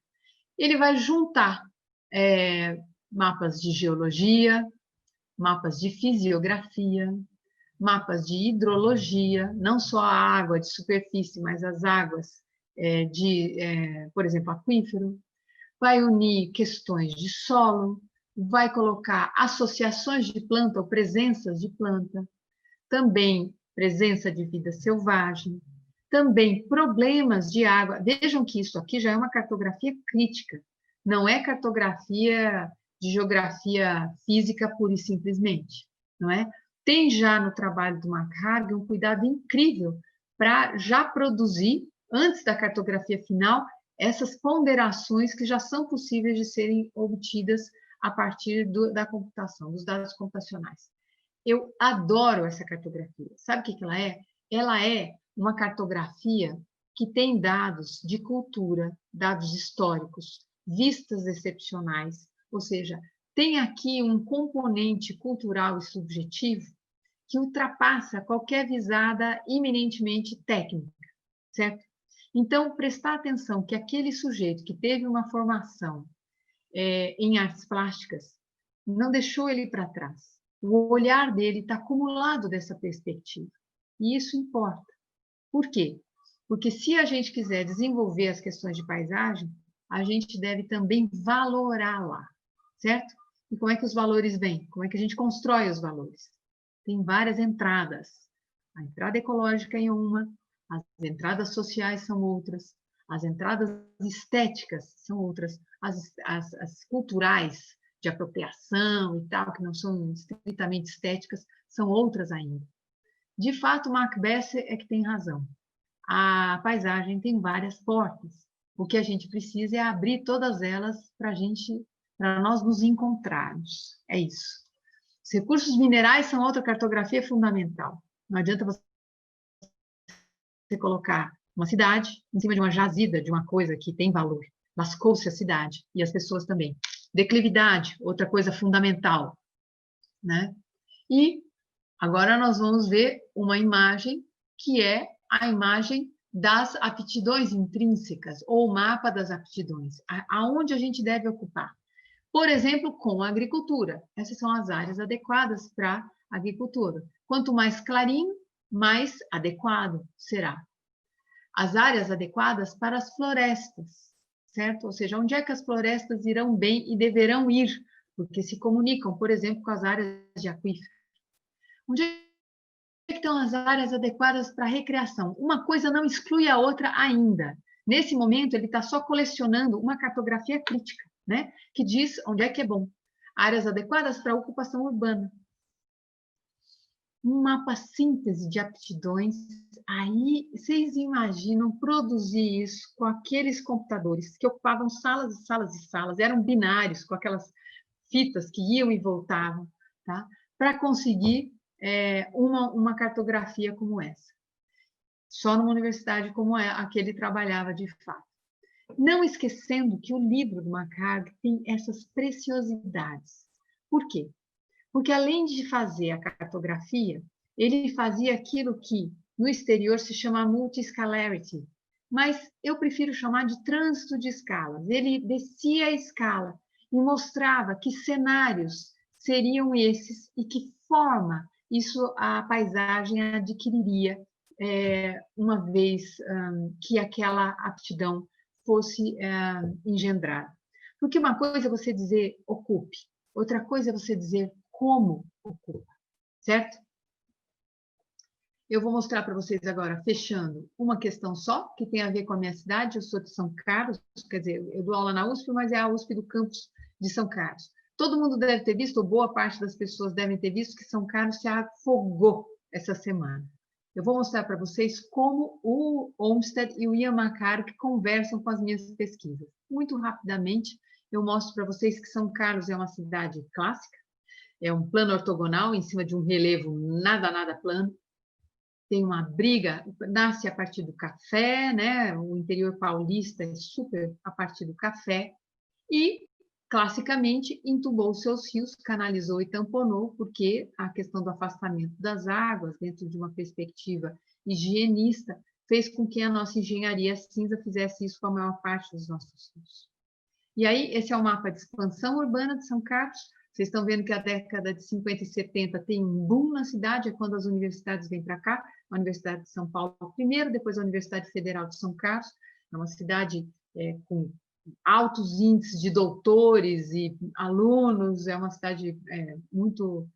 Ele vai juntar mapas de geologia, mapas de fisiografia, mapas de hidrologia, não só a água de superfície, mas as águas por exemplo, aquífero, vai unir questões de solo, vai colocar associações de planta ou presenças de planta, também presença de vida selvagem, também problemas de água. Vejam que isso aqui já é uma cartografia crítica, não é cartografia de geografia física pura e simplesmente, não é? Tem já no trabalho do McHargue um cuidado incrível para já produzir, antes da cartografia final, essas ponderações que já são possíveis de serem obtidas a partir da computação, dos dados computacionais. Eu adoro essa cartografia. Sabe o que ela é? Ela é uma cartografia que tem dados de cultura, dados históricos, vistas excepcionais, ou seja, tem aqui um componente cultural e subjetivo que ultrapassa qualquer visada eminentemente técnica, certo? Então, prestar atenção que aquele sujeito que teve uma formação em artes plásticas não deixou ele para trás. O olhar dele está acumulado dessa perspectiva. E isso importa. Por quê? Porque se a gente quiser desenvolver as questões de paisagem, a gente deve também valorá-la, certo? E como é que os valores vêm? Como é que a gente constrói os valores? Tem várias entradas. A entrada ecológica é uma, as entradas sociais são outras, as entradas estéticas são outras, as culturais de apropriação e tal, que não são estritamente estéticas, são outras ainda. De fato, Mark Besser é que tem razão. A paisagem tem várias portas. O que a gente precisa é abrir todas elas para nós nos encontrarmos. É isso. Os recursos minerais são outra cartografia fundamental. Não adianta você colocar uma cidade em cima de uma jazida, de uma coisa que tem valor. Lascou-se a cidade e as pessoas também. Declividade, outra coisa fundamental, né? E agora nós vamos ver uma imagem que é a imagem das aptidões intrínsecas, ou o mapa das aptidões, aonde a gente deve ocupar. Por exemplo, com a agricultura. Essas são as áreas adequadas para a agricultura. Quanto mais clarinho, mais adequado será. As áreas adequadas para as florestas, certo? Ou seja, onde é que as florestas irão bem e deverão ir, porque se comunicam, por exemplo, com as áreas de aquífero. Onde é que estão as áreas adequadas para a recreação? Uma coisa não exclui a outra ainda. Nesse momento, ele está só colecionando uma cartografia crítica, né? Que diz onde é que é bom. Áreas adequadas para a ocupação urbana. Um mapa síntese de aptidões. Aí, vocês imaginam produzir isso com aqueles computadores que ocupavam salas e salas e salas, eram binários, com aquelas fitas que iam e voltavam, tá? Para conseguir uma cartografia como essa. Só numa universidade como a que ele trabalhava de fato. Não esquecendo que o livro do McHargue tem essas preciosidades. Por quê? Porque além de fazer a cartografia, ele fazia aquilo que no exterior se chama multiscalarity, mas eu prefiro chamar de trânsito de escalas. Ele descia a escala e mostrava que cenários seriam esses e que forma isso a paisagem adquiriria uma vez que aquela aptidão fosse engendrada. Porque uma coisa é você dizer ocupe, outra coisa é você dizer como ocupa, certo? Eu vou mostrar para vocês agora, fechando, uma questão só, que tem a ver com a minha cidade. Eu sou de São Carlos, quer dizer, eu dou aula na USP, mas é a USP do campus de São Carlos. Todo mundo deve ter visto, ou boa parte das pessoas devem ter visto, que São Carlos se afogou essa semana. Eu vou mostrar para vocês como o Olmsted e o Ian McHargue conversam com as minhas pesquisas. Muito rapidamente, eu mostro para vocês que São Carlos é uma cidade clássica, é um plano ortogonal em cima de um relevo nada plano. Tem uma briga, nasce a partir do café, né? O interior paulista é super a partir do café. E, classicamente, entubou seus rios, canalizou e tamponou, porque a questão do afastamento das águas, dentro de uma perspectiva higienista, fez com que a nossa engenharia cinza fizesse isso com a maior parte dos nossos rios. E aí, esse é o mapa de expansão urbana de São Carlos. Vocês estão vendo que a década de 50 e 70 tem um boom na cidade, é quando as universidades vêm para cá, a Universidade de São Paulo primeiro, depois a Universidade Federal de São Carlos, é uma cidade com altos índices de doutores e alunos, é uma cidade muito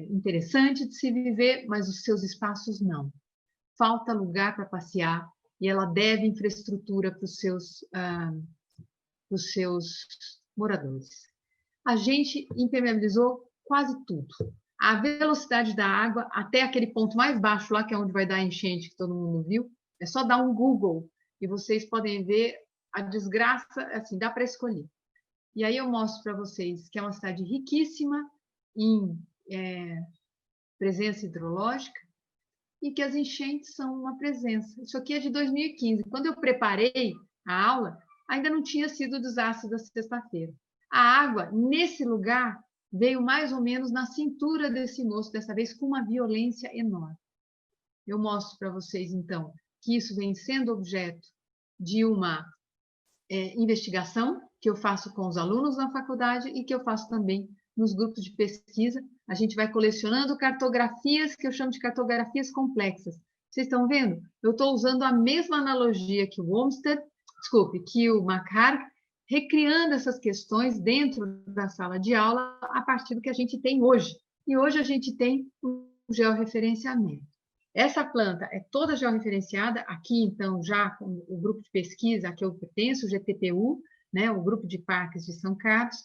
interessante de se viver, mas os seus espaços não. Falta lugar para passear e ela deve infraestrutura para os seus moradores. A gente impermeabilizou quase tudo. A velocidade da água até aquele ponto mais baixo lá, que é onde vai dar a enchente, que todo mundo viu, é só dar um Google e vocês podem ver a desgraça, assim, dá para escolher. E aí eu mostro para vocês que é uma cidade riquíssima em presença hidrológica e que as enchentes são uma presença. Isso aqui é de 2015. Quando eu preparei a aula, ainda não tinha sido o desastre da sexta-feira. A água, nesse lugar, veio mais ou menos na cintura desse moço, dessa vez com uma violência enorme. Eu mostro para vocês, então, que isso vem sendo objeto de uma investigação que eu faço com os alunos na faculdade e que eu faço também nos grupos de pesquisa. A gente vai colecionando cartografias, que eu chamo de cartografias complexas. Vocês estão vendo? Eu estou usando a mesma analogia que o Olmsted, que o McHarg, recriando essas questões dentro da sala de aula a partir do que a gente tem hoje. E hoje a gente tem o georreferenciamento. Essa planta é toda georreferenciada, aqui então já com o grupo de pesquisa a que eu pertenço, o GTPU, né, o grupo de parques de São Carlos.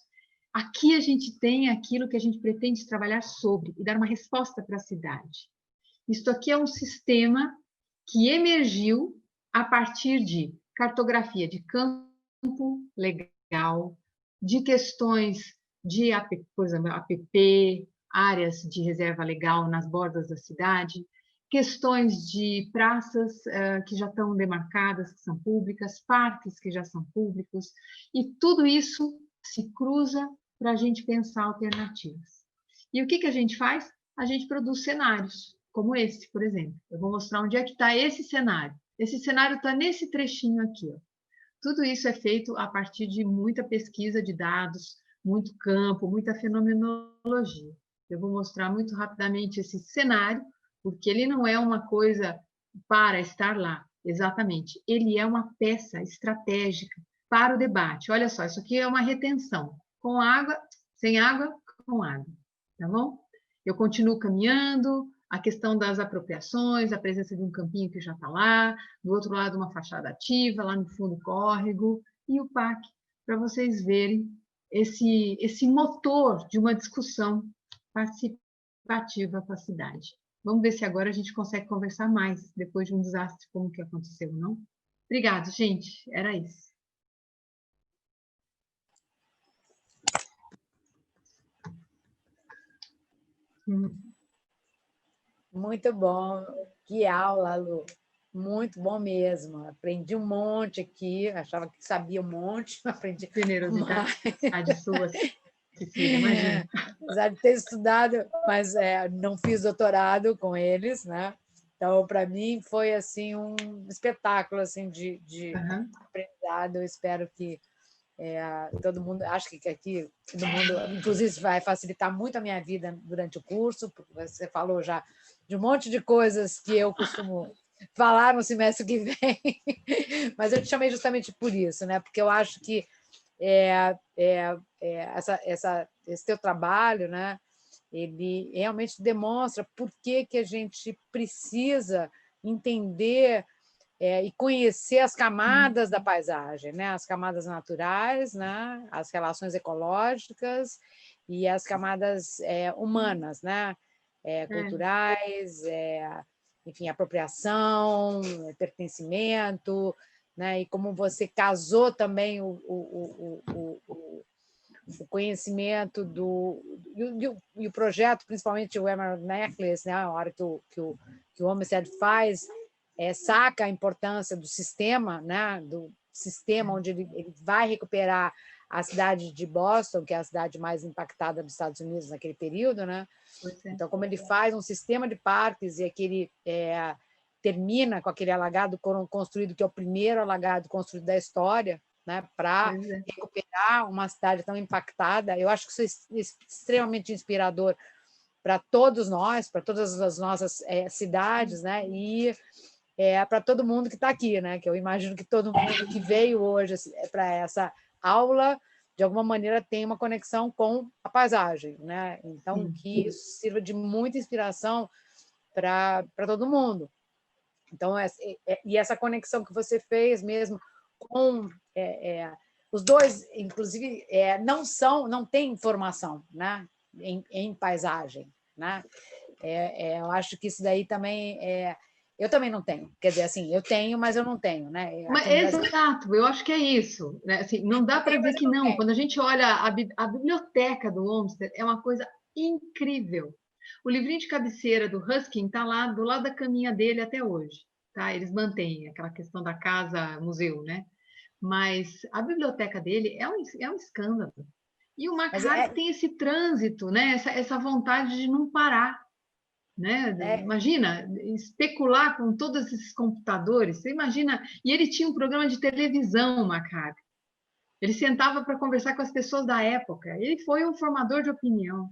Aqui a gente tem aquilo que a gente pretende trabalhar sobre e dar uma resposta para a cidade. Isto aqui é um sistema que emergiu a partir de cartografia de campo legal, de questões de por exemplo, APP, áreas de reserva legal nas bordas da cidade, questões de praças que já estão demarcadas, que são públicas, parques que já são públicos, e tudo isso se cruza para a gente pensar alternativas. E o que a gente faz? A gente produz cenários, como esse, por exemplo. Eu vou mostrar onde é que está esse cenário. Esse cenário está nesse trechinho aqui. Ó. Tudo isso é feito a partir de muita pesquisa de dados, muito campo, muita fenomenologia. Eu vou mostrar muito rapidamente esse cenário, porque ele não é uma coisa para estar lá, exatamente. Ele é uma peça estratégica para o debate. Olha só, isso aqui é uma retenção. Com água, sem água, com água. Tá bom? Eu continuo caminhando, a questão das apropriações, a presença de um campinho que já está lá, do outro lado uma fachada ativa, lá no fundo córrego, e o PAC, para vocês verem esse motor de uma discussão participativa com a cidade. Vamos ver se agora a gente consegue conversar mais, depois de um desastre como que aconteceu, não? Obrigada, gente. Era isso. Muito bom. Que aula, Lu. Muito bom mesmo. Aprendi um monte aqui. Achava que sabia um monte. Aprendi. Generosidade sua, Cecília, imagina. Apesar de ter estudado, mas não fiz doutorado com eles, né? Então, para mim, foi assim um espetáculo assim de aprendizado. Eu espero que todo mundo, acho que aqui todo mundo, inclusive, vai facilitar muito a minha vida durante o curso, porque você falou já de um monte de coisas que eu costumo falar no semestre que vem, mas eu te chamei justamente por isso, né? Porque eu acho que esse teu trabalho, né? Ele realmente demonstra por que a gente precisa entender e conhecer as camadas da paisagem, né? As camadas naturais, né? As relações ecológicas e as camadas humanas, né? Culturais, enfim, apropriação, pertencimento, né? E como você casou também o conhecimento e o projeto, principalmente o Emerald Necklace, né? A hora que o Olmsted faz, saca a importância do sistema, né? Do sistema onde ele vai recuperar a cidade de Boston, que é a cidade mais impactada dos Estados Unidos naquele período, né? Então, como ele faz um sistema de parques e aquele termina com aquele alagado construído, que é o primeiro alagado construído da história, né? Para recuperar uma cidade tão impactada, eu acho que isso é extremamente inspirador para todos nós, para todas as nossas cidades, né? E para todo mundo que está aqui, né? Que eu imagino que todo mundo que veio hoje para essa aula, de alguma maneira, tem uma conexão com a paisagem, né? Então, que isso sirva de muita inspiração para todo mundo. Então, e essa conexão que você fez mesmo com os dois, inclusive, não têm formação, né? Em paisagem, né? Eu acho que isso daí também eu também não tenho. Quer dizer, assim, eu tenho, mas eu não tenho, né? Mas, exato, eu acho que é isso. Né? Assim, não dá para dizer que não. Quando a gente olha a biblioteca do Olmsted, é uma coisa incrível. O livrinho de cabeceira do Ruskin está lá do lado da caminha dele até hoje. Tá? Eles mantêm aquela questão da casa-museu, né? Mas a biblioteca dele é um escândalo. E o McHarg tem esse trânsito, né? Essa vontade de não parar. Né? Imagina, especular com todos esses computadores. Você imagina. E ele tinha um programa de televisão, o McHarg. Ele sentava para conversar com as pessoas da época. Ele foi um formador de opinião.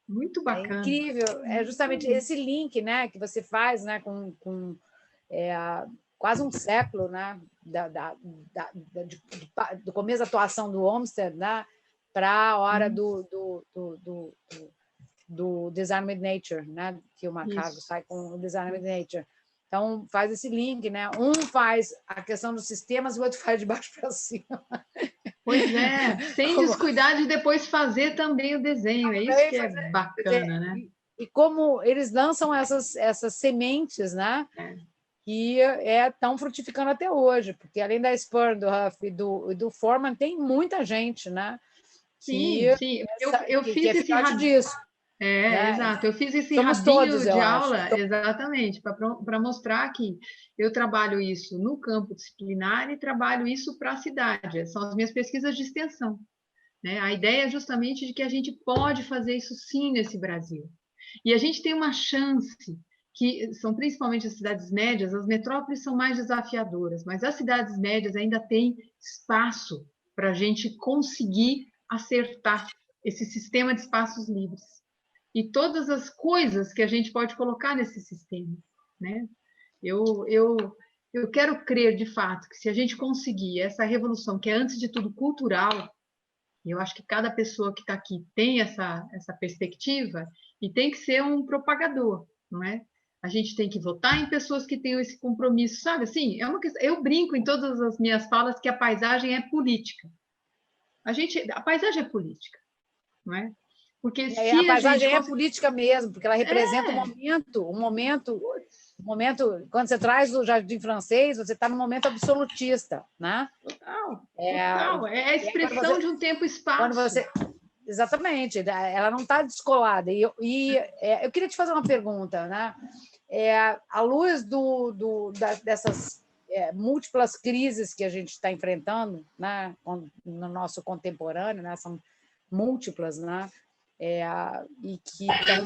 Muito bacana. É incrível. É justamente esse link, né, que você faz, né, com quase um século, né, do começo da atuação do Olmsted, né, para a hora do Design with Nature, né, que o McHarg sai com o Design with Nature. Então, faz esse link, né? Um faz a questão dos sistemas e o outro faz de baixo para cima. Pois é, sem descuidar de depois fazer também o desenho. É isso que é bacana, né? E como eles lançam essas sementes, né? Que estão frutificando até hoje, porque além da Spur, do Huff e do Forman, tem muita gente, né? Sim. Eu fiz esse rabinho disso. Né? Exato. Eu fiz esse rabinho de aula exatamente para mostrar que eu trabalho isso no campo disciplinar e trabalho isso para a cidade. São as minhas pesquisas de extensão. Né? A ideia é justamente de que a gente pode fazer isso sim nesse Brasil. E a gente tem uma chance, que são principalmente as cidades médias, as metrópoles são mais desafiadoras, mas as cidades médias ainda têm espaço para a gente conseguir acertar esse sistema de espaços livres. E todas as coisas que a gente pode colocar nesse sistema, né? Eu quero crer, de fato, que se a gente conseguir essa revolução, que é, antes de tudo, cultural, e eu acho que cada pessoa que está aqui tem essa perspectiva e tem que ser um propagador, não é? A gente tem que votar em pessoas que tenham esse compromisso, sabe? Assim, é uma questão. Eu brinco em todas as minhas falas que a paisagem é política. A paisagem é política, não é? Porque se a paisagem é política mesmo, porque ela representa um momento, quando você traz o jardim francês, você está num momento absolutista, né? Total. É a expressão de um tempo e espaço. Exatamente, ela não está descolada. E eu queria te fazer uma pergunta, né? À luz dessas múltiplas crises que a gente está enfrentando, né? No nosso contemporâneo, né? São múltiplas, né? E que estão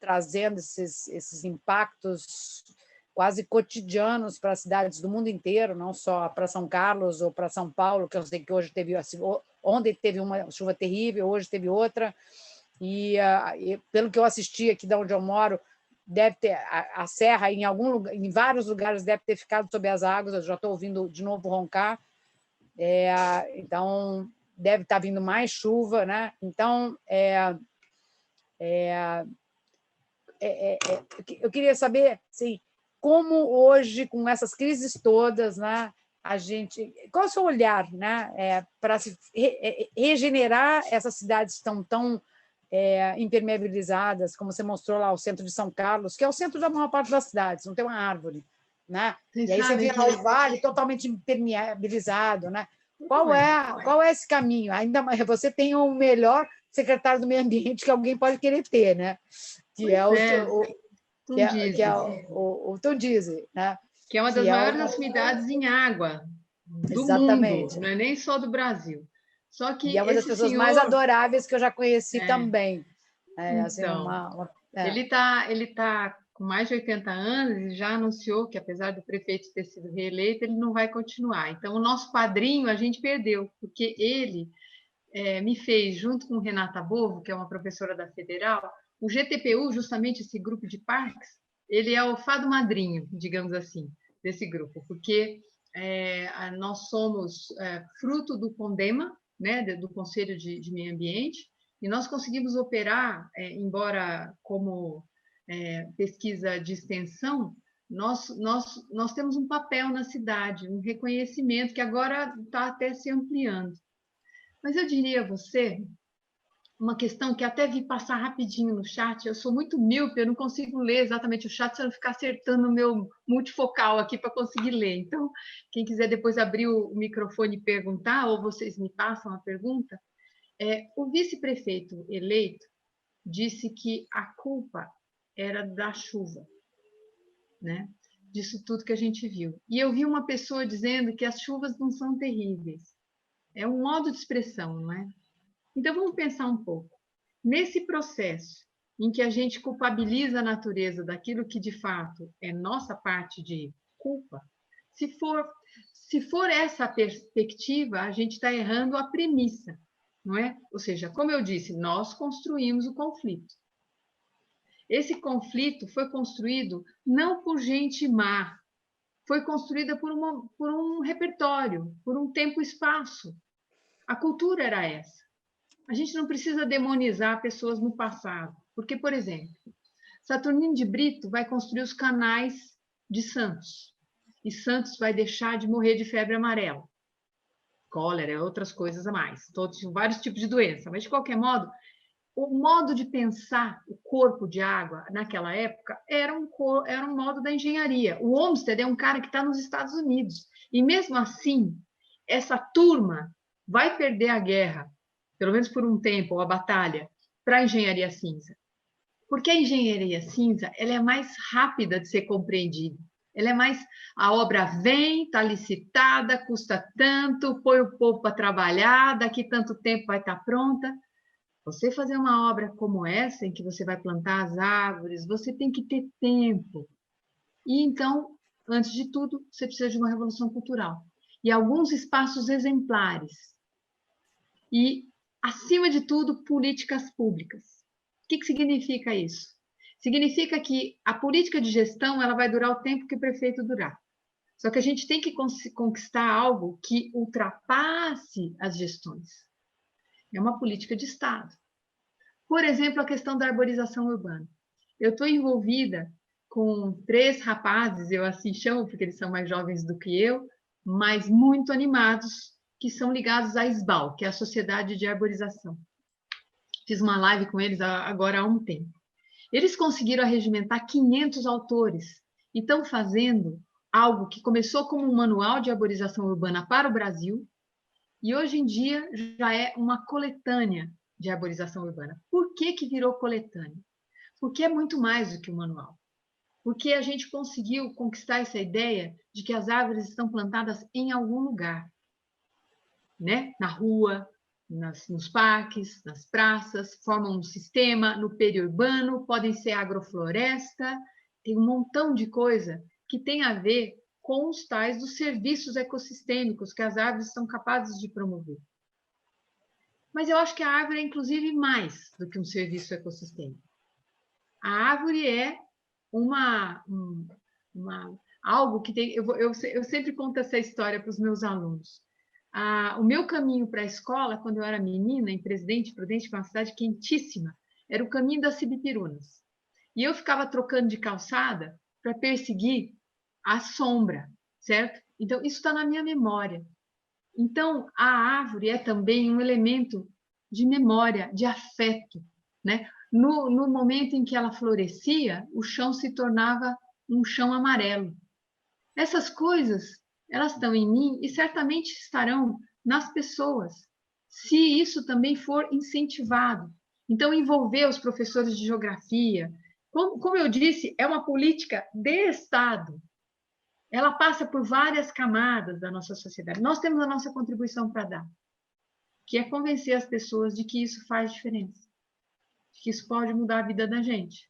trazendo esses impactos quase cotidianos para as cidades do mundo inteiro, não só para São Carlos ou para São Paulo, que eu sei que hoje ontem teve uma chuva terrível, hoje teve outra, e pelo que eu assisti aqui de onde eu moro, deve ter a serra em vários lugares deve ter ficado sob as águas. Eu já estou ouvindo de novo roncar, então deve estar vindo mais chuva, né? Então, eu queria saber, assim, como hoje, com essas crises todas, né, qual é o seu olhar, né, para se regenerar essas cidades que estão tão impermeabilizadas, como você mostrou lá, o centro de São Carlos, que é o centro da maior parte das cidades, não tem uma árvore, né? E aí você vê lá o vale totalmente impermeabilizado, né? Qual é esse caminho? Ainda mais, você tem o melhor secretário do meio ambiente que alguém pode querer ter, né? Que é o Tundizi, né? Que é uma das maiores atividades em água do mundo, não é nem só do Brasil. Só que é uma das pessoas mais adoráveis que eu já conheci também. Então, ele tá com mais de 80 anos e já anunciou que, apesar do prefeito ter sido reeleito, ele não vai continuar. Então, o nosso padrinho a gente perdeu, porque ele me fez, junto com Renata Bovo, que é uma professora da Federal, o GTPU, justamente esse grupo de parques, ele é o fado madrinho, digamos assim, desse grupo, porque nós somos fruto do CONDEMA, né, do Conselho de Meio Ambiente, e nós conseguimos operar, embora como pesquisa de extensão, nós temos um papel na cidade, um reconhecimento que agora está até se ampliando. Mas eu diria a você uma questão que até vi passar rapidinho no chat. Eu sou muito míope, eu não consigo ler exatamente o chat se eu não ficar acertando o meu multifocal aqui para conseguir ler. Então, quem quiser depois abrir o microfone e perguntar, ou vocês me passam a pergunta, o vice-prefeito eleito disse que a culpa era da chuva, né? Disso tudo que a gente viu. E eu vi uma pessoa dizendo que as chuvas não são terríveis. É um modo de expressão, não é? Então, vamos pensar um pouco. Nesse processo em que a gente culpabiliza a natureza daquilo que, de fato, é nossa parte de culpa, se for essa perspectiva, a gente está errando a premissa, não é? Ou seja, como eu disse, nós construímos o conflito. Esse conflito foi construído não por gente má, foi construída por um repertório, por um tempo e espaço. A cultura era essa. A gente não precisa demonizar pessoas no passado, porque, por exemplo, Saturnino de Brito vai construir os canais de Santos, e Santos vai deixar de morrer de febre amarela, cólera e outras coisas a mais, vários tipos de doença, mas, de qualquer modo, o modo de pensar o corpo de água naquela época era um modo da engenharia. O Olmsted é um cara que está nos Estados Unidos, e mesmo assim, essa turma vai perder a guerra, pelo menos por um tempo, ou a batalha, para a engenharia cinza. Porque a engenharia cinza ela é mais rápida de ser compreendida. Ela é mais... A obra vem, está licitada, custa tanto, põe o povo para trabalhar, daqui tanto tempo vai estar pronta. Você fazer uma obra como essa, em que você vai plantar as árvores, você tem que ter tempo. E então, antes de tudo, você precisa de uma revolução cultural. E alguns espaços exemplares. E, acima de tudo, políticas públicas. O que significa isso? Significa que a política de gestão ela vai durar o tempo que o prefeito durar. Só que a gente tem que conquistar algo que ultrapasse as gestões. É uma política de Estado. Por exemplo, a questão da arborização urbana. Eu estou envolvida com 3 rapazes, eu assim chamo, porque eles são mais jovens do que eu, mas muito animados, que são ligados à SBAL, que é a Sociedade de Arborização. Fiz uma live com eles agora há um tempo. Eles conseguiram arregimentar 500 autores e estão fazendo algo que começou como um manual de arborização urbana para o Brasil e hoje em dia já é uma coletânea de arborização urbana. Por que virou coletânea? Porque é muito mais do que um manual. Porque a gente conseguiu conquistar essa ideia de que as árvores estão plantadas em algum lugar, né? Na rua, nos parques, nas praças, formam um sistema, no periurbano, podem ser agrofloresta, tem um montão de coisa que tem a ver com os tais dos serviços ecossistêmicos que as árvores são capazes de promover. Mas eu acho que a árvore é, inclusive, mais do que um serviço ecossistêmico. A árvore é algo que tem... Eu sempre conto essa história para os meus alunos. O meu caminho para a escola, quando eu era menina, em Presidente Prudente, que é uma cidade quentíssima, era o caminho das Cibipirunas. E eu ficava trocando de calçada para perseguir a sombra, certo? Então, isso está na minha memória. Então, a árvore é também um elemento de memória, de afeto, né? No momento em que ela florescia, o chão se tornava um chão amarelo. Essas coisas, elas estão em mim e certamente estarão nas pessoas, se isso também for incentivado. Então, envolver os professores de geografia. Como eu disse, é uma política de Estado. Ela passa por várias camadas da nossa sociedade. Nós temos a nossa contribuição para dar, que é convencer as pessoas de que isso faz diferença, de que isso pode mudar a vida da gente.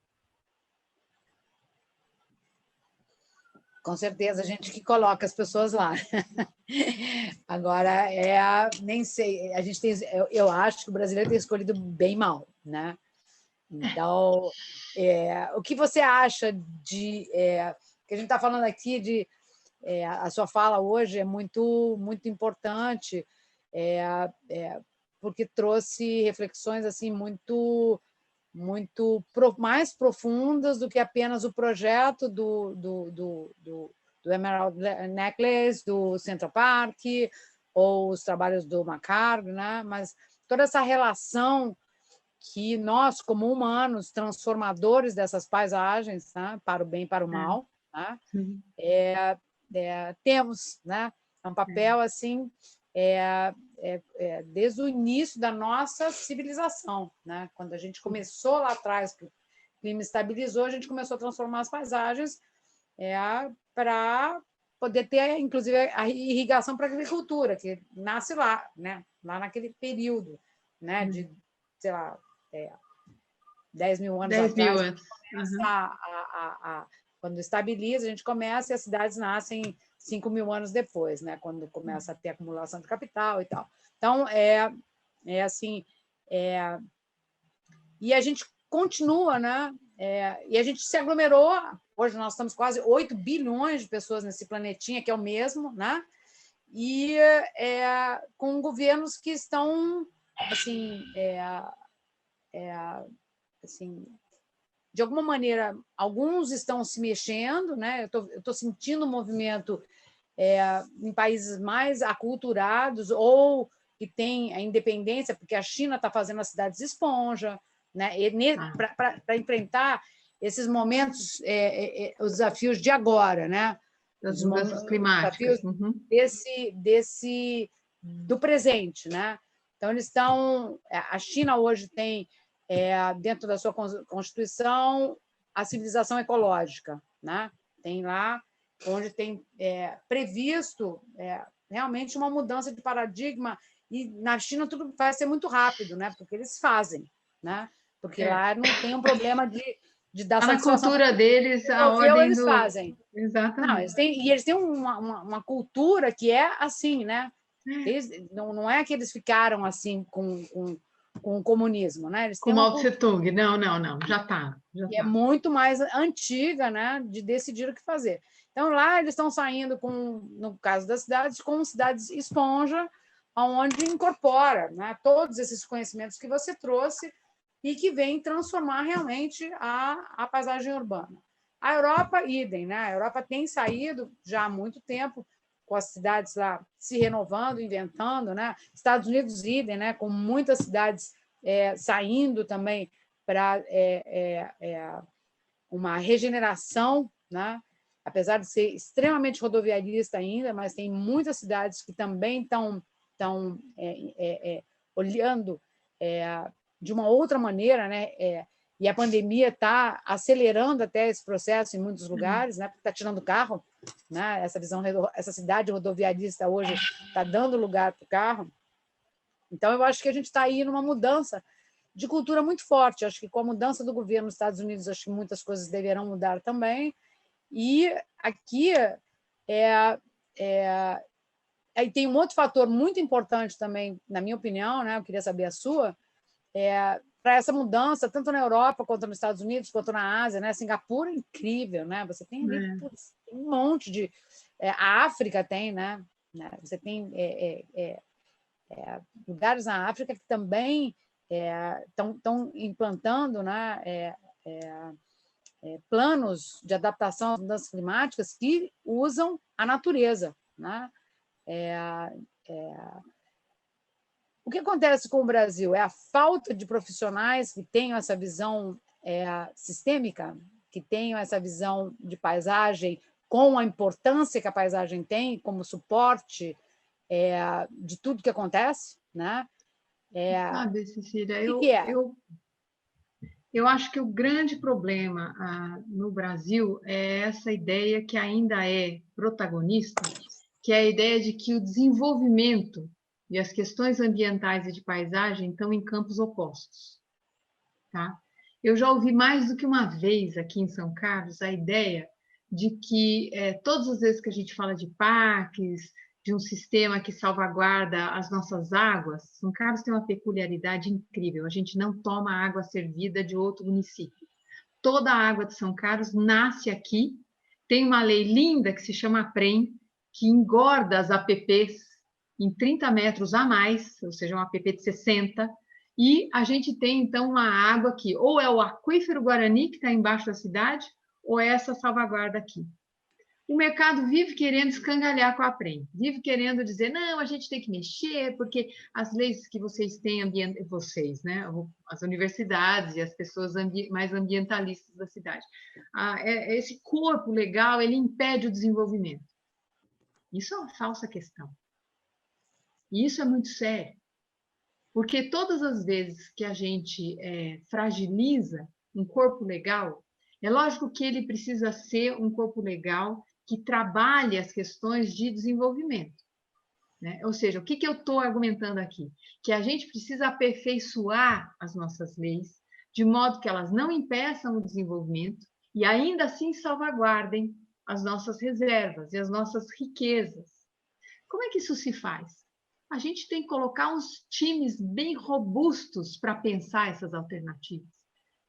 Com certeza, a gente que coloca as pessoas lá. Agora, nem sei, a gente tem, eu acho que o brasileiro tem escolhido bem mal, né? Então, o que você acha de... que a gente está falando aqui de... a sua fala hoje é muito, muito importante, porque trouxe reflexões assim muito mais profundas do que apenas o projeto do Emerald Necklace, do Central Park, ou os trabalhos do McCarthy, né? Mas toda essa relação que nós, como humanos, transformadores dessas paisagens, né? Para o bem e para o mal, né? Temos, né? É um papel assim, desde o início da nossa civilização, né? Quando a gente começou lá atrás, que o clima estabilizou, a gente começou a transformar as paisagens para poder ter, inclusive, a irrigação para a agricultura, que nasce lá, né? Lá naquele período, né? De, sei lá, 10 mil anos 10 mil atrás, anos. quando estabiliza, a gente começa e as cidades nascem 5 mil anos depois, né? Quando começa a ter acumulação de capital e tal. Então, assim... e a gente continua, né? E a gente se aglomerou. Hoje nós estamos quase 8 bilhões de pessoas nesse planetinha, que é o mesmo, né? E com governos que estão, assim, de alguma maneira, alguns estão se mexendo, né? Eu estou sentindo um movimento em países mais aculturados ou que têm a independência, porque a China está fazendo as cidades esponja, né? Para enfrentar esses momentos, os desafios de agora, né? Das mudanças climáticas. Do presente, né? Então, eles estão... A China hoje tem, dentro da sua Constituição, a civilização ecológica, né? Tem lá onde tem previsto realmente uma mudança de paradigma, e na China tudo vai ser muito rápido, né? Porque eles fazem, né? Porque lá não tem um problema de dar satisfação. Na cultura deles, a ordem eles fazem. Exatamente. Não, eles têm uma cultura que é assim, né? Não é que eles ficaram assim com o comunismo, né? Eles têm com uma Mao Tse Tung, não, já está. É muito mais antiga, né? De decidir o que fazer. Então, lá eles estão saindo, no caso das cidades, com cidades esponja, onde incorpora, né, todos esses conhecimentos que você trouxe e que vem transformar realmente a paisagem urbana. A Europa, idem, né? A Europa tem saído já há muito tempo, com as cidades lá se renovando, inventando, né? Estados Unidos, idem, né? Com muitas cidades saindo também para uma regeneração, né? Apesar de ser extremamente rodoviarista ainda, mas tem muitas cidades que também estão olhando de uma outra maneira, né? E a pandemia está acelerando até esse processo em muitos lugares, né? Porque está tirando o carro, né? Essa cidade rodoviarista hoje está dando lugar para o carro. Então, eu acho que a gente está aí numa mudança de cultura muito forte. Acho que com a mudança do governo nos Estados Unidos, acho que muitas coisas deverão mudar também. E aqui aí tem um outro fator muito importante também, na minha opinião, né? Eu queria saber a sua, para essa mudança, tanto na Europa quanto nos Estados Unidos, quanto na Ásia, né? Singapura é incrível, né? Você tem ali um monte de... a África tem, né? Você tem lugares na África que também estão implantando, né, planos de adaptação às mudanças climáticas que usam a natureza, né? O que acontece com o Brasil? É a falta de profissionais que tenham essa visão sistêmica, que tenham essa visão de paisagem, com a importância que a paisagem tem como suporte de tudo que acontece, né? Sabe, Cecília, eu acho que o grande problema no Brasil é essa ideia que ainda é protagonista, que é a ideia de que o desenvolvimento e as questões ambientais e de paisagem estão em campos opostos. Tá? Eu já ouvi mais do que uma vez aqui em São Carlos a ideia de que todas as vezes que a gente fala de parques, de um sistema que salvaguarda as nossas águas, São Carlos tem uma peculiaridade incrível. A gente não toma água servida de outro município. Toda a água de São Carlos nasce aqui. Tem uma lei linda que se chama APREM, que engorda as APPs em 30 metros a mais, ou seja, um APP de 60, e a gente tem, então, uma água que ou é o aquífero Guarani, que está embaixo da cidade, ou é essa salvaguarda aqui. O mercado vive querendo escangalhar com a APREM, vive querendo dizer, não, a gente tem que mexer, porque as leis que vocês têm, vocês, né, as universidades e as pessoas mais ambientalistas da cidade, esse corpo legal, ele impede o desenvolvimento. Isso é uma falsa questão. E isso é muito sério, porque todas as vezes que a gente fragiliza um corpo legal, é lógico que ele precisa ser um corpo legal que trabalhe as questões de desenvolvimento, né? Ou seja, o que eu estou argumentando aqui? Que a gente precisa aperfeiçoar as nossas leis, de modo que elas não impeçam o desenvolvimento e ainda assim salvaguardem as nossas reservas e as nossas riquezas. Como é que isso se faz? A gente tem que colocar uns times bem robustos para pensar essas alternativas.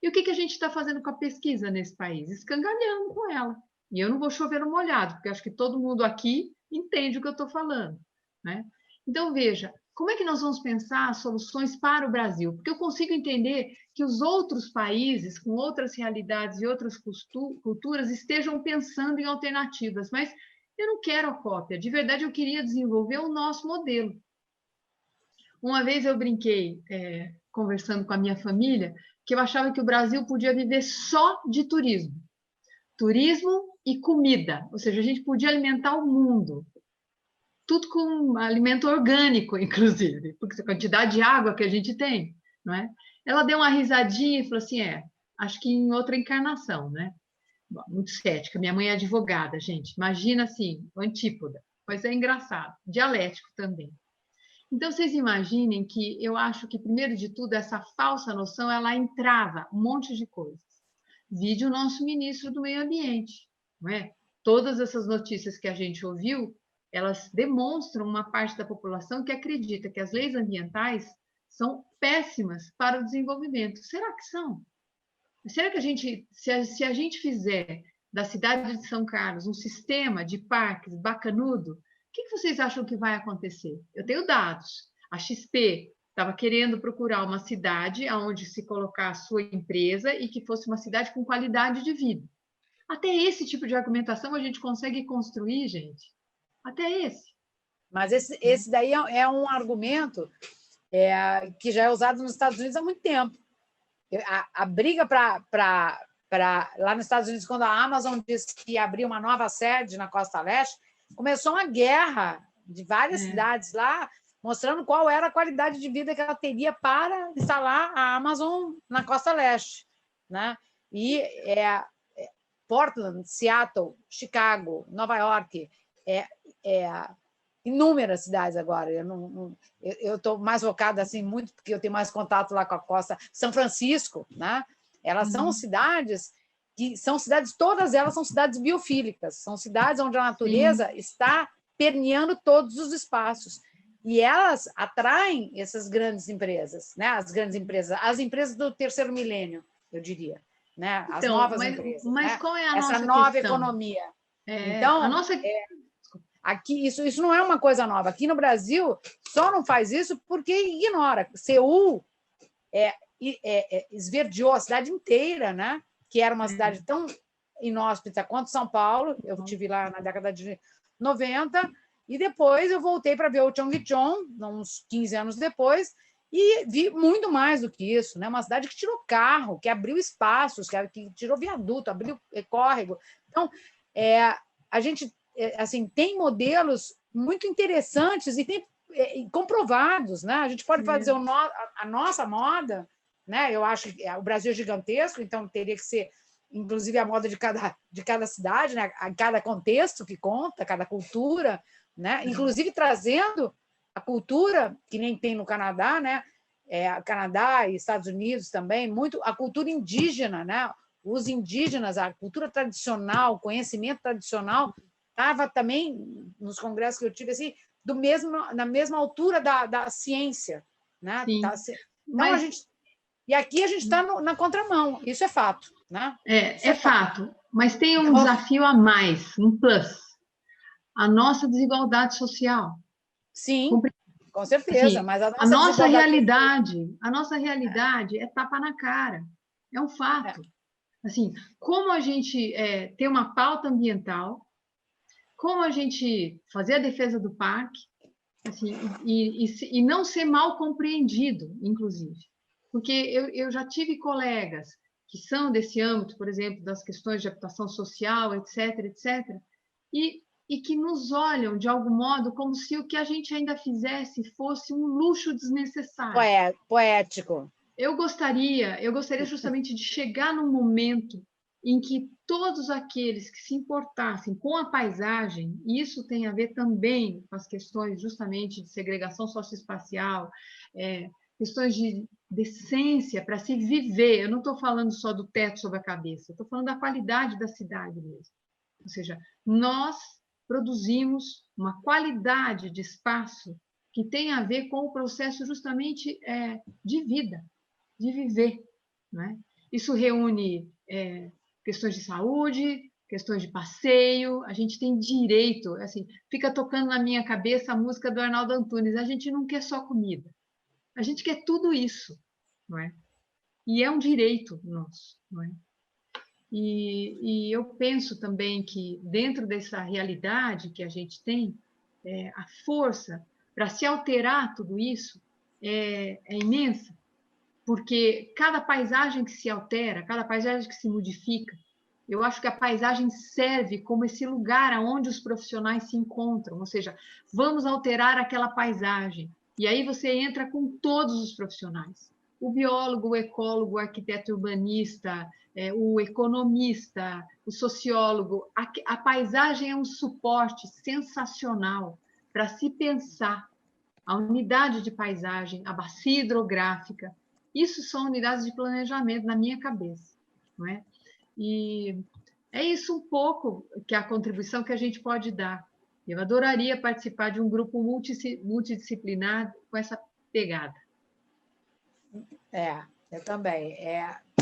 E o que a gente está fazendo com a pesquisa nesse país? Escangalhando com ela. E eu não vou chover no molhado, porque acho que todo mundo aqui entende o que eu estou falando, né? Então, veja, como é que nós vamos pensar soluções para o Brasil? Porque eu consigo entender que os outros países, com outras realidades e outras culturas, estejam pensando em alternativas, mas eu não quero a cópia. De verdade, eu queria desenvolver o nosso modelo. Uma vez eu brinquei, conversando com a minha família, que eu achava que o Brasil podia viver só de turismo. Turismo e comida, ou seja, a gente podia alimentar o mundo. Tudo com alimento orgânico, inclusive, porque a quantidade de água que a gente tem, não é? Ela deu uma risadinha e falou assim, acho que em outra encarnação, né? Bom, muito cética. Minha mãe é advogada, gente. Imagina assim, o antípoda. Mas é engraçado. Dialético também. Então, vocês imaginem que eu acho que, primeiro de tudo, essa falsa noção, ela entrava um monte de coisas. Vide o nosso ministro do Meio Ambiente, não é? Todas essas notícias que a gente ouviu, elas demonstram uma parte da população que acredita que as leis ambientais são péssimas para o desenvolvimento. Será que são? Será que a gente, se a gente fizer da cidade de São Carlos um sistema de parques bacanudo, o que vocês acham que vai acontecer? Eu tenho dados. A XP estava querendo procurar uma cidade onde se colocar a sua empresa e que fosse uma cidade com qualidade de vida. Até esse tipo de argumentação a gente consegue construir, gente. Até esse. Mas esse daí é um argumento que já é usado nos Estados Unidos há muito tempo. A briga lá nos Estados Unidos, quando a Amazon disse que ia abrir uma nova sede na Costa Leste, começou uma guerra de várias cidades lá, mostrando qual era a qualidade de vida que ela teria para instalar a Amazon na Costa Leste, né? E Portland, Seattle, Chicago, Nova York, inúmeras cidades agora. Eu estou mais focada assim muito porque eu tenho mais contato lá com a costa. São Francisco, né? Elas são cidades que são cidades, todas elas são cidades biofílicas, são cidades onde a natureza está permeando todos os espaços. E elas atraem essas grandes empresas, né? As empresas do terceiro milênio, eu diria, né? As novas empresas. Mas né? qual é a essa nossa nova questão? Economia. Então, a nossa... aqui isso não é uma coisa nova. Aqui no Brasil só não faz isso porque ignora. Seul esverdeou a cidade inteira, né? Que era uma cidade tão inóspita quanto São Paulo. Eu estive lá na década de 90 e depois eu voltei para ver o Chongqing, uns 15 anos depois, e vi muito mais do que isso, né? Uma cidade que tirou carro, que abriu espaços, que tirou viaduto, abriu córrego. Então, a gente assim, tem modelos muito interessantes e tem comprovados, né? A gente pode fazer a nossa moda, né? Eu acho que o Brasil é gigantesco, então teria que ser, inclusive, a moda de cada cidade, né? Cada contexto que conta, cada cultura, né? Inclusive trazendo a cultura, que nem tem no Canadá, né? Canadá e Estados Unidos também, muito a cultura indígena, né? Os indígenas, a cultura tradicional, o conhecimento tradicional estava também, nos congressos que eu tive, assim, na mesma altura da ciência. Né? Sim. Então, e aqui a gente está na contramão, isso é fato. Né? É fato, mas tem um desafio a mais, um plus. A nossa desigualdade social. Sim, com certeza, assim, mas a nossa realidade é tapa na cara, é um fato. Assim, como a gente ter uma pauta ambiental, como a gente fazer a defesa do parque, assim, e não ser mal compreendido, inclusive. Porque eu já tive colegas que são desse âmbito, por exemplo, das questões de habitação social, etc., etc., e que nos olham, de algum modo, como se o que a gente ainda fizesse fosse um luxo desnecessário. Poético. Eu gostaria justamente de chegar num momento em que todos aqueles que se importassem com a paisagem, e isso tem a ver também com as questões justamente de segregação socioespacial, questões de decência para se viver. Eu não estou falando só do teto sobre a cabeça, estou falando da qualidade da cidade mesmo. Ou seja, nós produzimos uma qualidade de espaço que tem a ver com o processo justamente de vida, de viver. Né? Isso reúne questões de saúde, questões de passeio, a gente tem direito, assim, fica tocando na minha cabeça a música do Arnaldo Antunes, a gente não quer só comida, a gente quer tudo isso, não é? E é um direito nosso, não é? E eu penso também que dentro dessa realidade que a gente tem, a força para se alterar tudo isso é imensa, porque cada paisagem que se altera, cada paisagem que se modifica, eu acho que a paisagem serve como esse lugar onde os profissionais se encontram, ou seja, vamos alterar aquela paisagem. E aí você entra com todos os profissionais. O biólogo, o ecólogo, o arquiteto urbanista, o economista, o sociólogo. A paisagem é um suporte sensacional para se pensar a unidade de paisagem, a bacia hidrográfica. Isso são unidades de planejamento na minha cabeça, não é? E é isso um pouco que a contribuição que a gente pode dar. Eu adoraria participar de um grupo multidisciplinar com essa pegada. Eu também.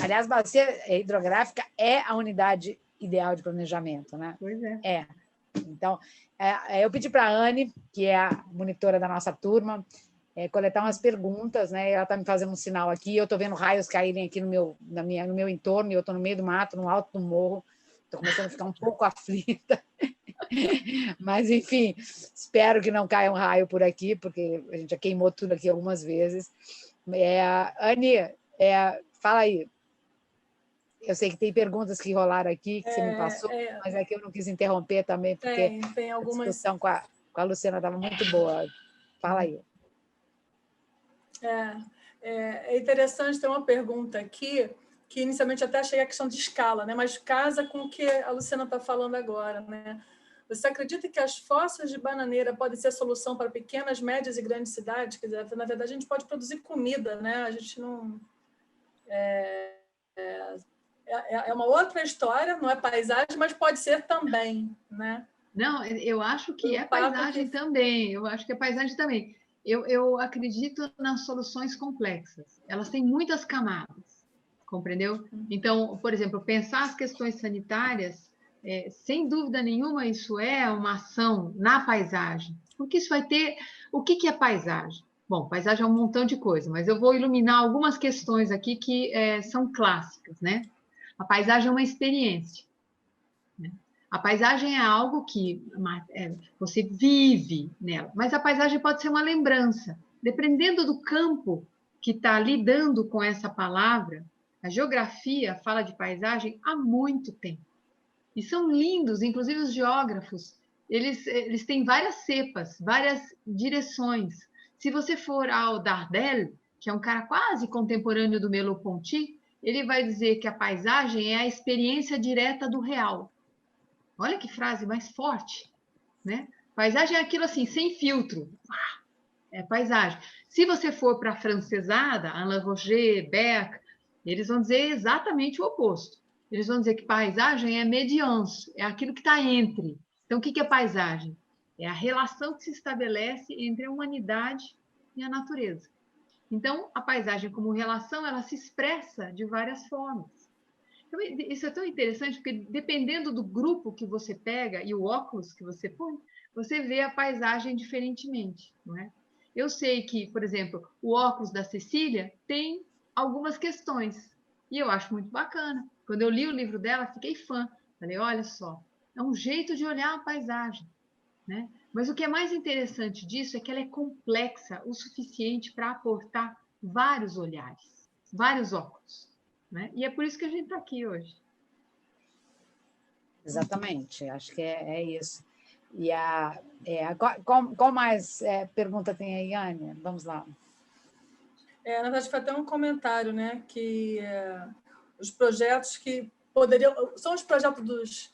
Aliás, bacia hidrográfica é a unidade ideal de planejamento, né? Pois é. Então, eu pedi para a Anne, que é a monitora da nossa turma, coletar umas perguntas, né? Ela está me fazendo um sinal aqui, eu estou vendo raios caírem aqui no meu entorno, e eu estou no meio do mato, no alto do morro, estou começando a ficar um pouco aflita. Mas, enfim, espero que não caia um raio por aqui, porque a gente já queimou tudo aqui algumas vezes. Anne, fala aí. Eu sei que tem perguntas que rolaram aqui, que você me passou, mas é que eu não quis interromper também, porque tem algumas... a discussão com a Luciana estava muito boa. Fala aí. É interessante ter uma pergunta aqui, que inicialmente até achei a questão de escala, né? Mas casa com o que a Luciana está falando agora. Né? Você acredita que as fossas de bananeira podem ser a solução para pequenas, médias e grandes cidades? Quer dizer, na verdade, a gente pode produzir comida, né? A gente não... É uma outra história, não é paisagem, mas pode ser também, né? Não, eu acho que é paisagem também. Eu acho que é paisagem também. Eu acredito nas soluções complexas. Elas têm muitas camadas, compreendeu? Então, por exemplo, pensar as questões sanitárias, sem dúvida nenhuma, isso é uma ação na paisagem. Porque isso vai ter... O que é paisagem? Bom, paisagem é um montão de coisa, mas eu vou iluminar algumas questões aqui que são clássicas, né? A paisagem é uma experiência. Né? A paisagem é algo que você vive nela, mas a paisagem pode ser uma lembrança. Dependendo do campo que está lidando com essa palavra, a geografia fala de paisagem há muito tempo. E são lindos, inclusive os geógrafos, eles têm várias cepas, várias direções. Se você for ao Dardel, que é um cara quase contemporâneo do Merleau-Ponty, ele vai dizer que a paisagem é a experiência direta do real. Olha que frase mais forte, né? Paisagem é aquilo assim, sem filtro. É paisagem. Se você for para a francesada, Alain Roger, Beck, eles vão dizer exatamente o oposto. Eles vão dizer que paisagem é médiance, é aquilo que está entre. Então, o que é paisagem? É a relação que se estabelece entre a humanidade e a natureza. Então, a paisagem como relação, ela se expressa de várias formas. Então, isso é tão interessante, porque dependendo do grupo que você pega e o óculos que você põe, você vê a paisagem diferentemente, não é? Eu sei que, por exemplo, o óculos da Cecília tem algumas questões, e eu acho muito bacana. Quando eu li o livro dela, fiquei fã. Falei, olha só, é um jeito de olhar a paisagem, né? Mas o que é mais interessante disso é que ela é complexa o suficiente para aportar vários olhares, vários óculos, né? E é por isso que a gente está aqui hoje. Exatamente, acho que é isso. E qual mais pergunta tem aí, Ania? Vamos lá. Na verdade, foi até um comentário, né? Que os projetos que poderiam... São os projetos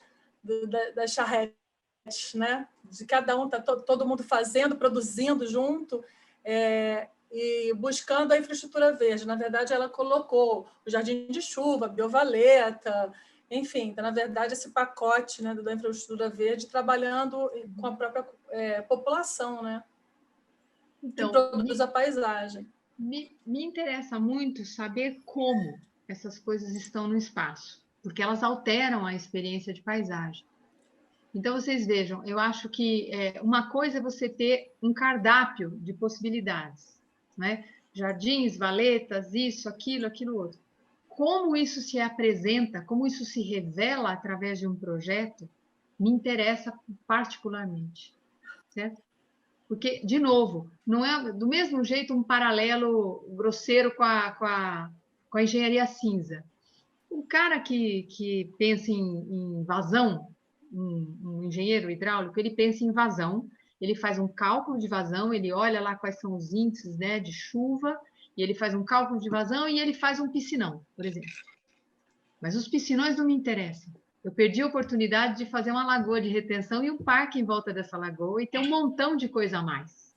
das charretes, né? De cada um, tá todo mundo fazendo, produzindo junto, e buscando a infraestrutura verde. Na verdade, ela colocou o jardim de chuva, a biovaleta, enfim, então, na verdade, esse pacote, né, da infraestrutura verde, trabalhando com a própria população, né? Então, que produz a paisagem. Me interessa muito saber como essas coisas estão no espaço, porque elas alteram a experiência de paisagem. Então, vocês vejam, eu acho que uma coisa é você ter um cardápio de possibilidades, né? Jardins, valetas, isso, aquilo outro. Como isso se apresenta, como isso se revela através de um projeto, me interessa particularmente, certo? Porque, de novo, não é do mesmo jeito um paralelo grosseiro com a engenharia cinza. O cara que pensa em vazão, um engenheiro hidráulico, ele pensa em vazão, ele faz um cálculo de vazão, ele olha lá quais são os índices, né, de chuva, e ele faz um cálculo de vazão e ele faz um piscinão, por exemplo. Mas os piscinões não me interessam. Eu perdi a oportunidade de fazer uma lagoa de retenção e um parque em volta dessa lagoa e ter um montão de coisa a mais.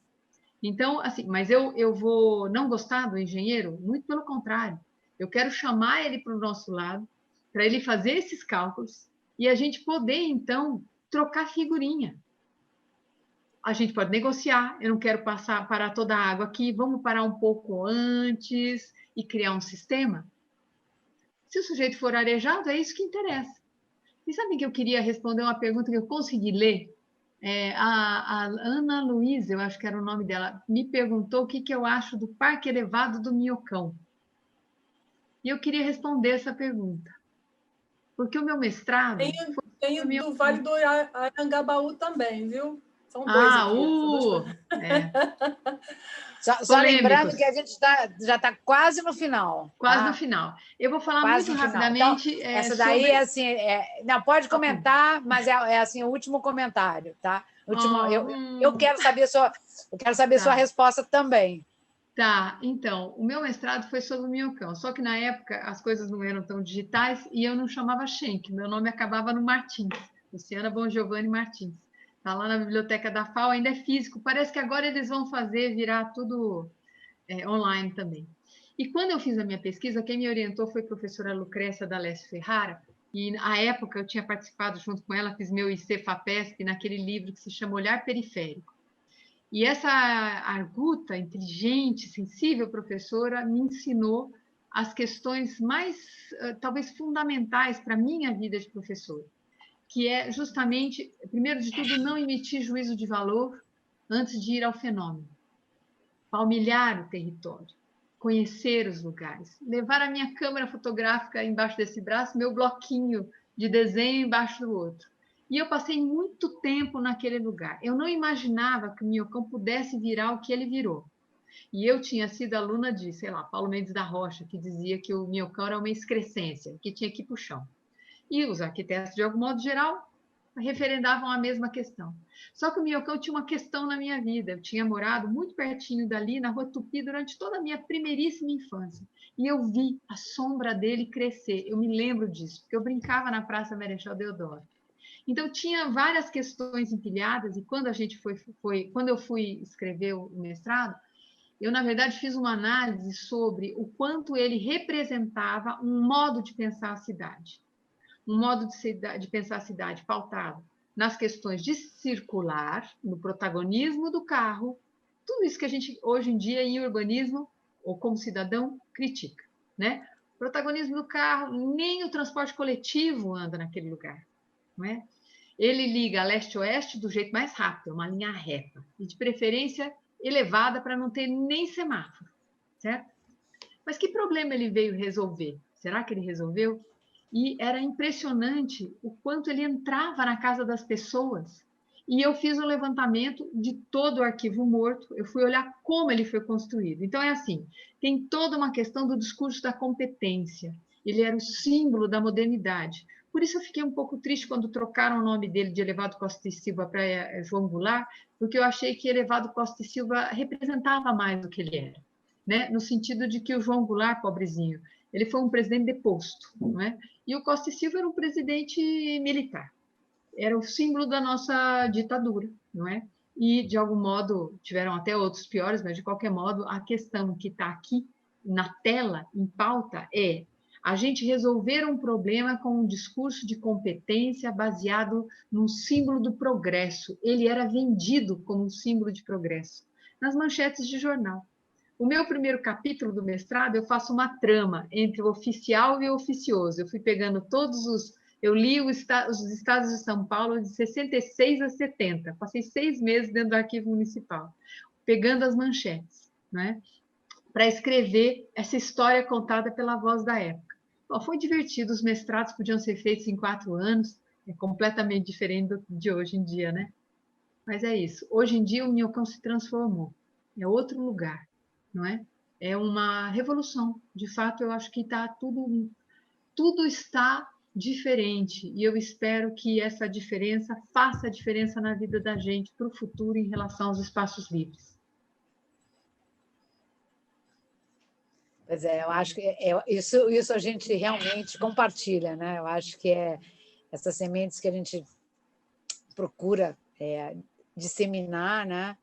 Então, assim, mas eu vou não gostar do engenheiro? Muito pelo contrário. Eu quero chamar ele para o nosso lado, para ele fazer esses cálculos e a gente poder, então, trocar figurinha. A gente pode negociar, eu não quero parar toda a água aqui, vamos parar um pouco antes e criar um sistema. Se o sujeito for arejado, é isso que interessa. E sabe que eu queria responder uma pergunta que eu consegui ler? A Ana Luísa, eu acho que era o nome dela, me perguntou o que eu acho do Parque Elevado do Minhocão. E eu queria responder essa pergunta. Porque o meu mestrado... Tem do Vale do Anhangabaú também, viu? São dois aqui. Só lembrando que a gente já está quase no final. Quase no final. Eu vou falar quase muito rapidamente. Então, essa daí é assim... não, pode comentar, mas é assim, o último comentário, tá? Eu quero saber sua resposta também. Tá, então, o meu mestrado foi sobre o Minhocão, só que na época as coisas não eram tão digitais e eu não chamava Schenck, meu nome acabava no Martins, Luciana Bongiovanni Martins. Está lá na biblioteca da FAO, ainda é físico, parece que agora eles vão virar tudo online também. E quando eu fiz a minha pesquisa, quem me orientou foi a professora Lucrécia D'Alessio Ferrara, e à época eu tinha participado junto com ela, fiz meu IC-FAPESP naquele livro que se chama Olhar Periférico. E essa arguta, inteligente, sensível professora me ensinou as questões mais, talvez, fundamentais para a minha vida de professora, que é justamente, primeiro de tudo, não emitir juízo de valor antes de ir ao fenômeno. Palmilhar o território, conhecer os lugares, levar a minha câmera fotográfica embaixo desse braço, meu bloquinho de desenho embaixo do outro. E eu passei muito tempo naquele lugar. Eu não imaginava que o Minhocão pudesse virar o que ele virou. E eu tinha sido aluna de, sei lá, Paulo Mendes da Rocha, que dizia que o Minhocão era uma excrescência, que tinha que ir para o chão. E os arquitetos, de algum modo geral, referendavam a mesma questão. Só que o Minhocão tinha uma questão na minha vida. Eu tinha morado muito pertinho dali, na Rua Tupi, durante toda a minha primeiríssima infância. E eu vi a sombra dele crescer. Eu me lembro disso, porque eu brincava na Praça Marechal Deodoro. Então, tinha várias questões empilhadas, e quando quando eu fui escrever o mestrado, eu, na verdade, fiz uma análise sobre o quanto ele representava um modo de pensar a cidade. Um modo de pensar a cidade pautado nas questões de circular, no protagonismo do carro, tudo isso que a gente, hoje em dia, em urbanismo, ou como cidadão, critica, né? Protagonismo do carro, nem o transporte coletivo anda naquele lugar, não é? Ele liga a leste-oeste do jeito mais rápido, uma linha reta, e de preferência elevada para não ter nem semáforo, certo? Mas que problema ele veio resolver? Será que ele resolveu? E era impressionante o quanto ele entrava na casa das pessoas. E eu fiz um levantamento de todo o arquivo morto, eu fui olhar como ele foi construído. Então, é assim, tem toda uma questão do discurso da competência. Ele era o símbolo da modernidade. Por isso eu fiquei um pouco triste quando trocaram o nome dele de Elevado Costa e Silva para João Goulart, porque eu achei que Elevado Costa e Silva representava mais do que ele era, né? No sentido de que o João Goulart, pobrezinho, ele foi um presidente deposto, não é? E o Costa e Silva era um presidente militar. Era o símbolo da nossa ditadura, não é? E, de algum modo, tiveram até outros piores, mas, de qualquer modo, a questão que está aqui na tela, em pauta, é a gente resolver um problema com um discurso de competência baseado num símbolo do progresso. Ele era vendido como um símbolo de progresso nas manchetes de jornal. O meu primeiro capítulo do mestrado, eu faço uma trama entre o oficial e o oficioso. Eu fui pegando todos os... Eu li os estados de São Paulo de 66 a 70. Passei 6 meses dentro do arquivo municipal, pegando as manchetes, né? Para escrever essa história contada pela voz da época. Bom, foi divertido, os mestrados podiam ser feitos em 4 anos, é completamente diferente de hoje em dia, né? Mas é isso. Hoje em dia o Minhocão se transformou, é outro lugar, não é? É uma revolução. De fato, eu acho que está tudo está diferente e eu espero que essa diferença faça a diferença na vida da gente para o futuro em relação aos espaços livres. Pois é, eu acho que isso a gente realmente compartilha, né? Eu acho que essas sementes que a gente procura disseminar, né?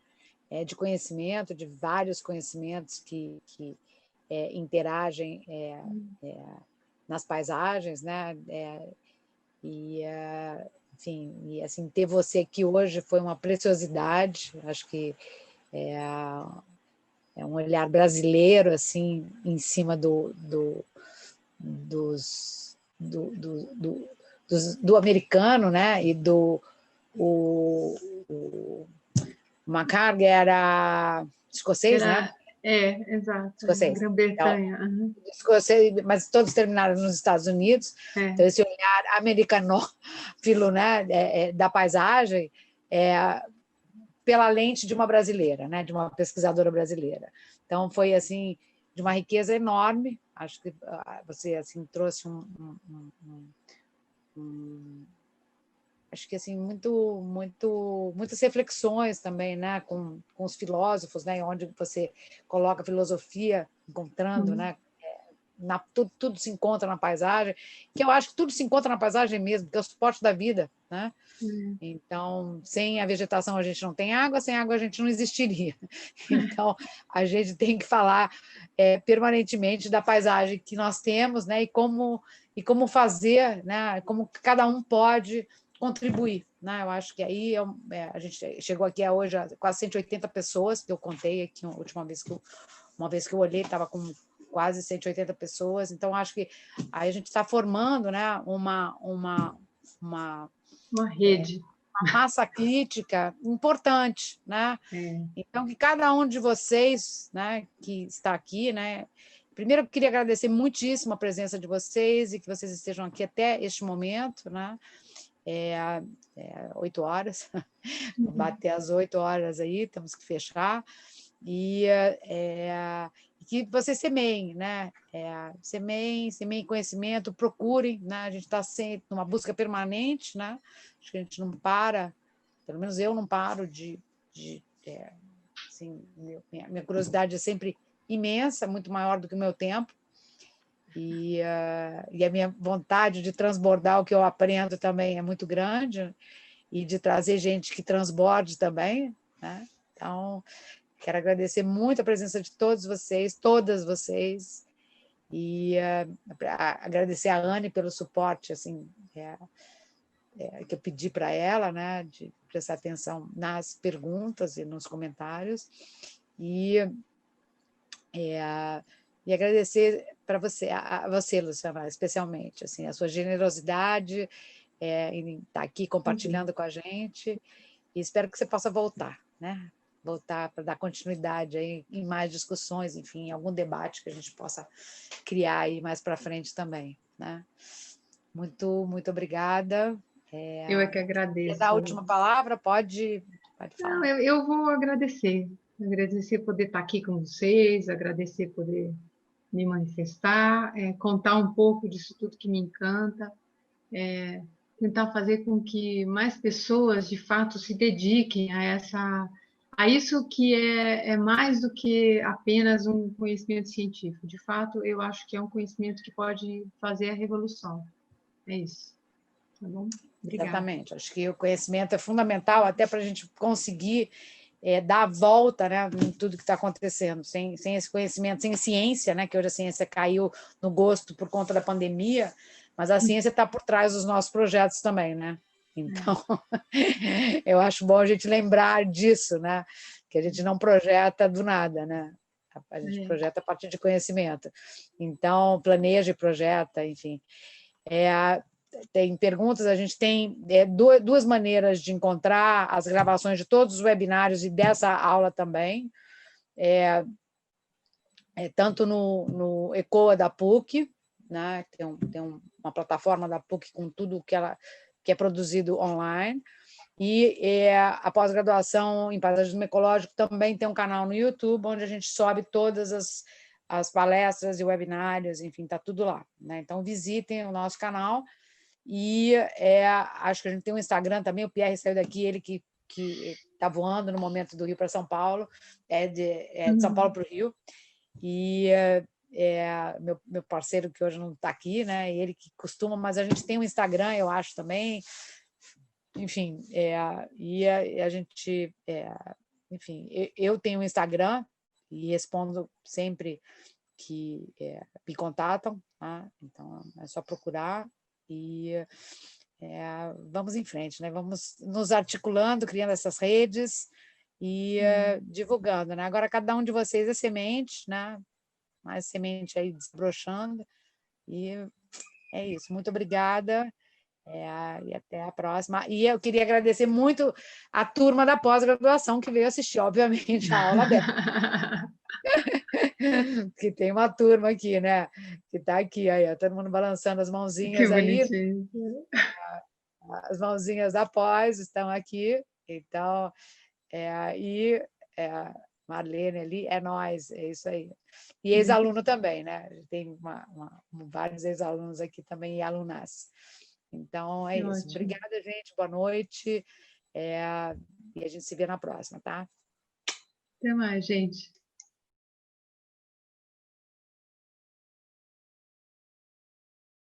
De conhecimento, de vários conhecimentos que interagem nas paisagens, né? Enfim, e assim, ter você aqui hoje foi uma preciosidade. Acho que é um olhar brasileiro assim em cima do americano, né? E o McCarthy era escocês, né? Exato. Escocês. Grã-Bretanha. Então, escocês, mas todos terminaram nos Estados Unidos. Então, esse olhar americanófilo, né, da paisagem pela lente de uma brasileira, né, de uma pesquisadora brasileira. Então, foi assim de uma riqueza enorme. Acho que você assim trouxe acho que assim muitas reflexões também, né, com os filósofos, né, onde você coloca a filosofia encontrando, né, tudo se encontra na paisagem, que eu acho que tudo se encontra na paisagem mesmo, que é o suporte da vida, né? Então, sem a vegetação a gente não tem água, sem água a gente não existiria. Então, a gente tem que falar permanentemente da paisagem que nós temos, né? E como fazer, né? Como cada um pode contribuir, né? Eu acho que aí a gente chegou aqui hoje a quase 180 pessoas, que eu contei aqui a última vez que eu olhei, estava com quase 180 pessoas. Então, acho que aí a gente está formando, né, uma rede, uma massa crítica importante, né? Então, que cada um de vocês, né, que está aqui, né, primeiro eu queria agradecer muitíssimo a presença de vocês e que vocês estejam aqui até este momento, né? 8 horas, bater às 8 horas aí, temos que fechar, e que vocês semeiem, né? Semeiem conhecimento, procurem, né? A gente está sempre numa busca permanente, né? Acho que a gente não para, pelo menos eu não paro assim, minha curiosidade é sempre imensa, muito maior do que o meu tempo, e a minha vontade de transbordar o que eu aprendo também é muito grande, e de trazer gente que transborde também, né? Então, quero agradecer muito a presença de todos vocês, todas vocês, e agradecer a Anne pelo suporte, assim, que eu pedi para ela, né, de prestar atenção nas perguntas e nos comentários, e agradecer para você, a você, Luciana, especialmente, assim, a sua generosidade em estar aqui compartilhando com a gente, e espero que você possa voltar, né? Voltar para dar continuidade aí em mais discussões, enfim, em algum debate que a gente possa criar aí mais para frente também, né? Muito, muito obrigada. Eu é que Quer agradeço. dar a última palavra? Pode falar. Não, eu vou agradecer. Agradecer poder estar aqui com vocês, agradecer poder me manifestar, contar um pouco disso tudo que me encanta, tentar fazer com que mais pessoas, de fato, se dediquem a isso que é mais do que apenas um conhecimento científico. De fato, eu acho que é um conhecimento que pode fazer a revolução. É isso. Tá bom? Obrigada. Exatamente. Acho que o conhecimento é fundamental até para a gente conseguir dar a volta, né, em tudo que está acontecendo. Sem esse conhecimento, sem ciência, né, que hoje a ciência caiu no gosto por conta da pandemia, mas a ciência está por trás dos nossos projetos também, né? Então, eu acho bom a gente lembrar disso, né? Que a gente não projeta do nada, né? A gente projeta a partir de conhecimento. Então, planeja e projeta, enfim. Tem perguntas, a gente tem duas maneiras de encontrar as gravações de todos os webinários e dessa aula também, tanto no ECOA da PUC, né, tem uma plataforma da PUC com tudo que é produzido online, e a pós-graduação em paisagismo ecológico também tem um canal no YouTube, onde a gente sobe todas as palestras e webinários, enfim, está tudo lá, né? Então, visitem o nosso canal. E acho que a gente tem um Instagram também, o Pierre saiu daqui, ele que está voando no momento do Rio para São Paulo, de São Paulo para o Rio, e meu parceiro que hoje não está aqui, né? Ele que costuma, mas a gente tem um Instagram, eu acho também, enfim, e a gente, enfim, eu tenho um Instagram e respondo sempre que me contatam, tá? Então é só procurar. E vamos em frente, né? Vamos nos articulando, criando essas redes e divulgando, né? Agora cada um de vocês é semente, né? Mais semente aí desbrochando, e é isso. Muito obrigada e até a próxima. E eu queria agradecer muito a turma da pós-graduação que veio assistir, obviamente, a aula dela. Que tem uma turma aqui, né? Que está aqui, aí, ó, todo mundo balançando as mãozinhas aí. Bonitinho. As mãozinhas da pós estão aqui. Então, Marlene ali, é nós, é isso aí. E ex-aluno também, né? Tem vários ex-alunos aqui também e alunas. Então, é isso. Ótimo. Obrigada, gente. Boa noite. E a gente se vê na próxima, tá? Até mais, gente.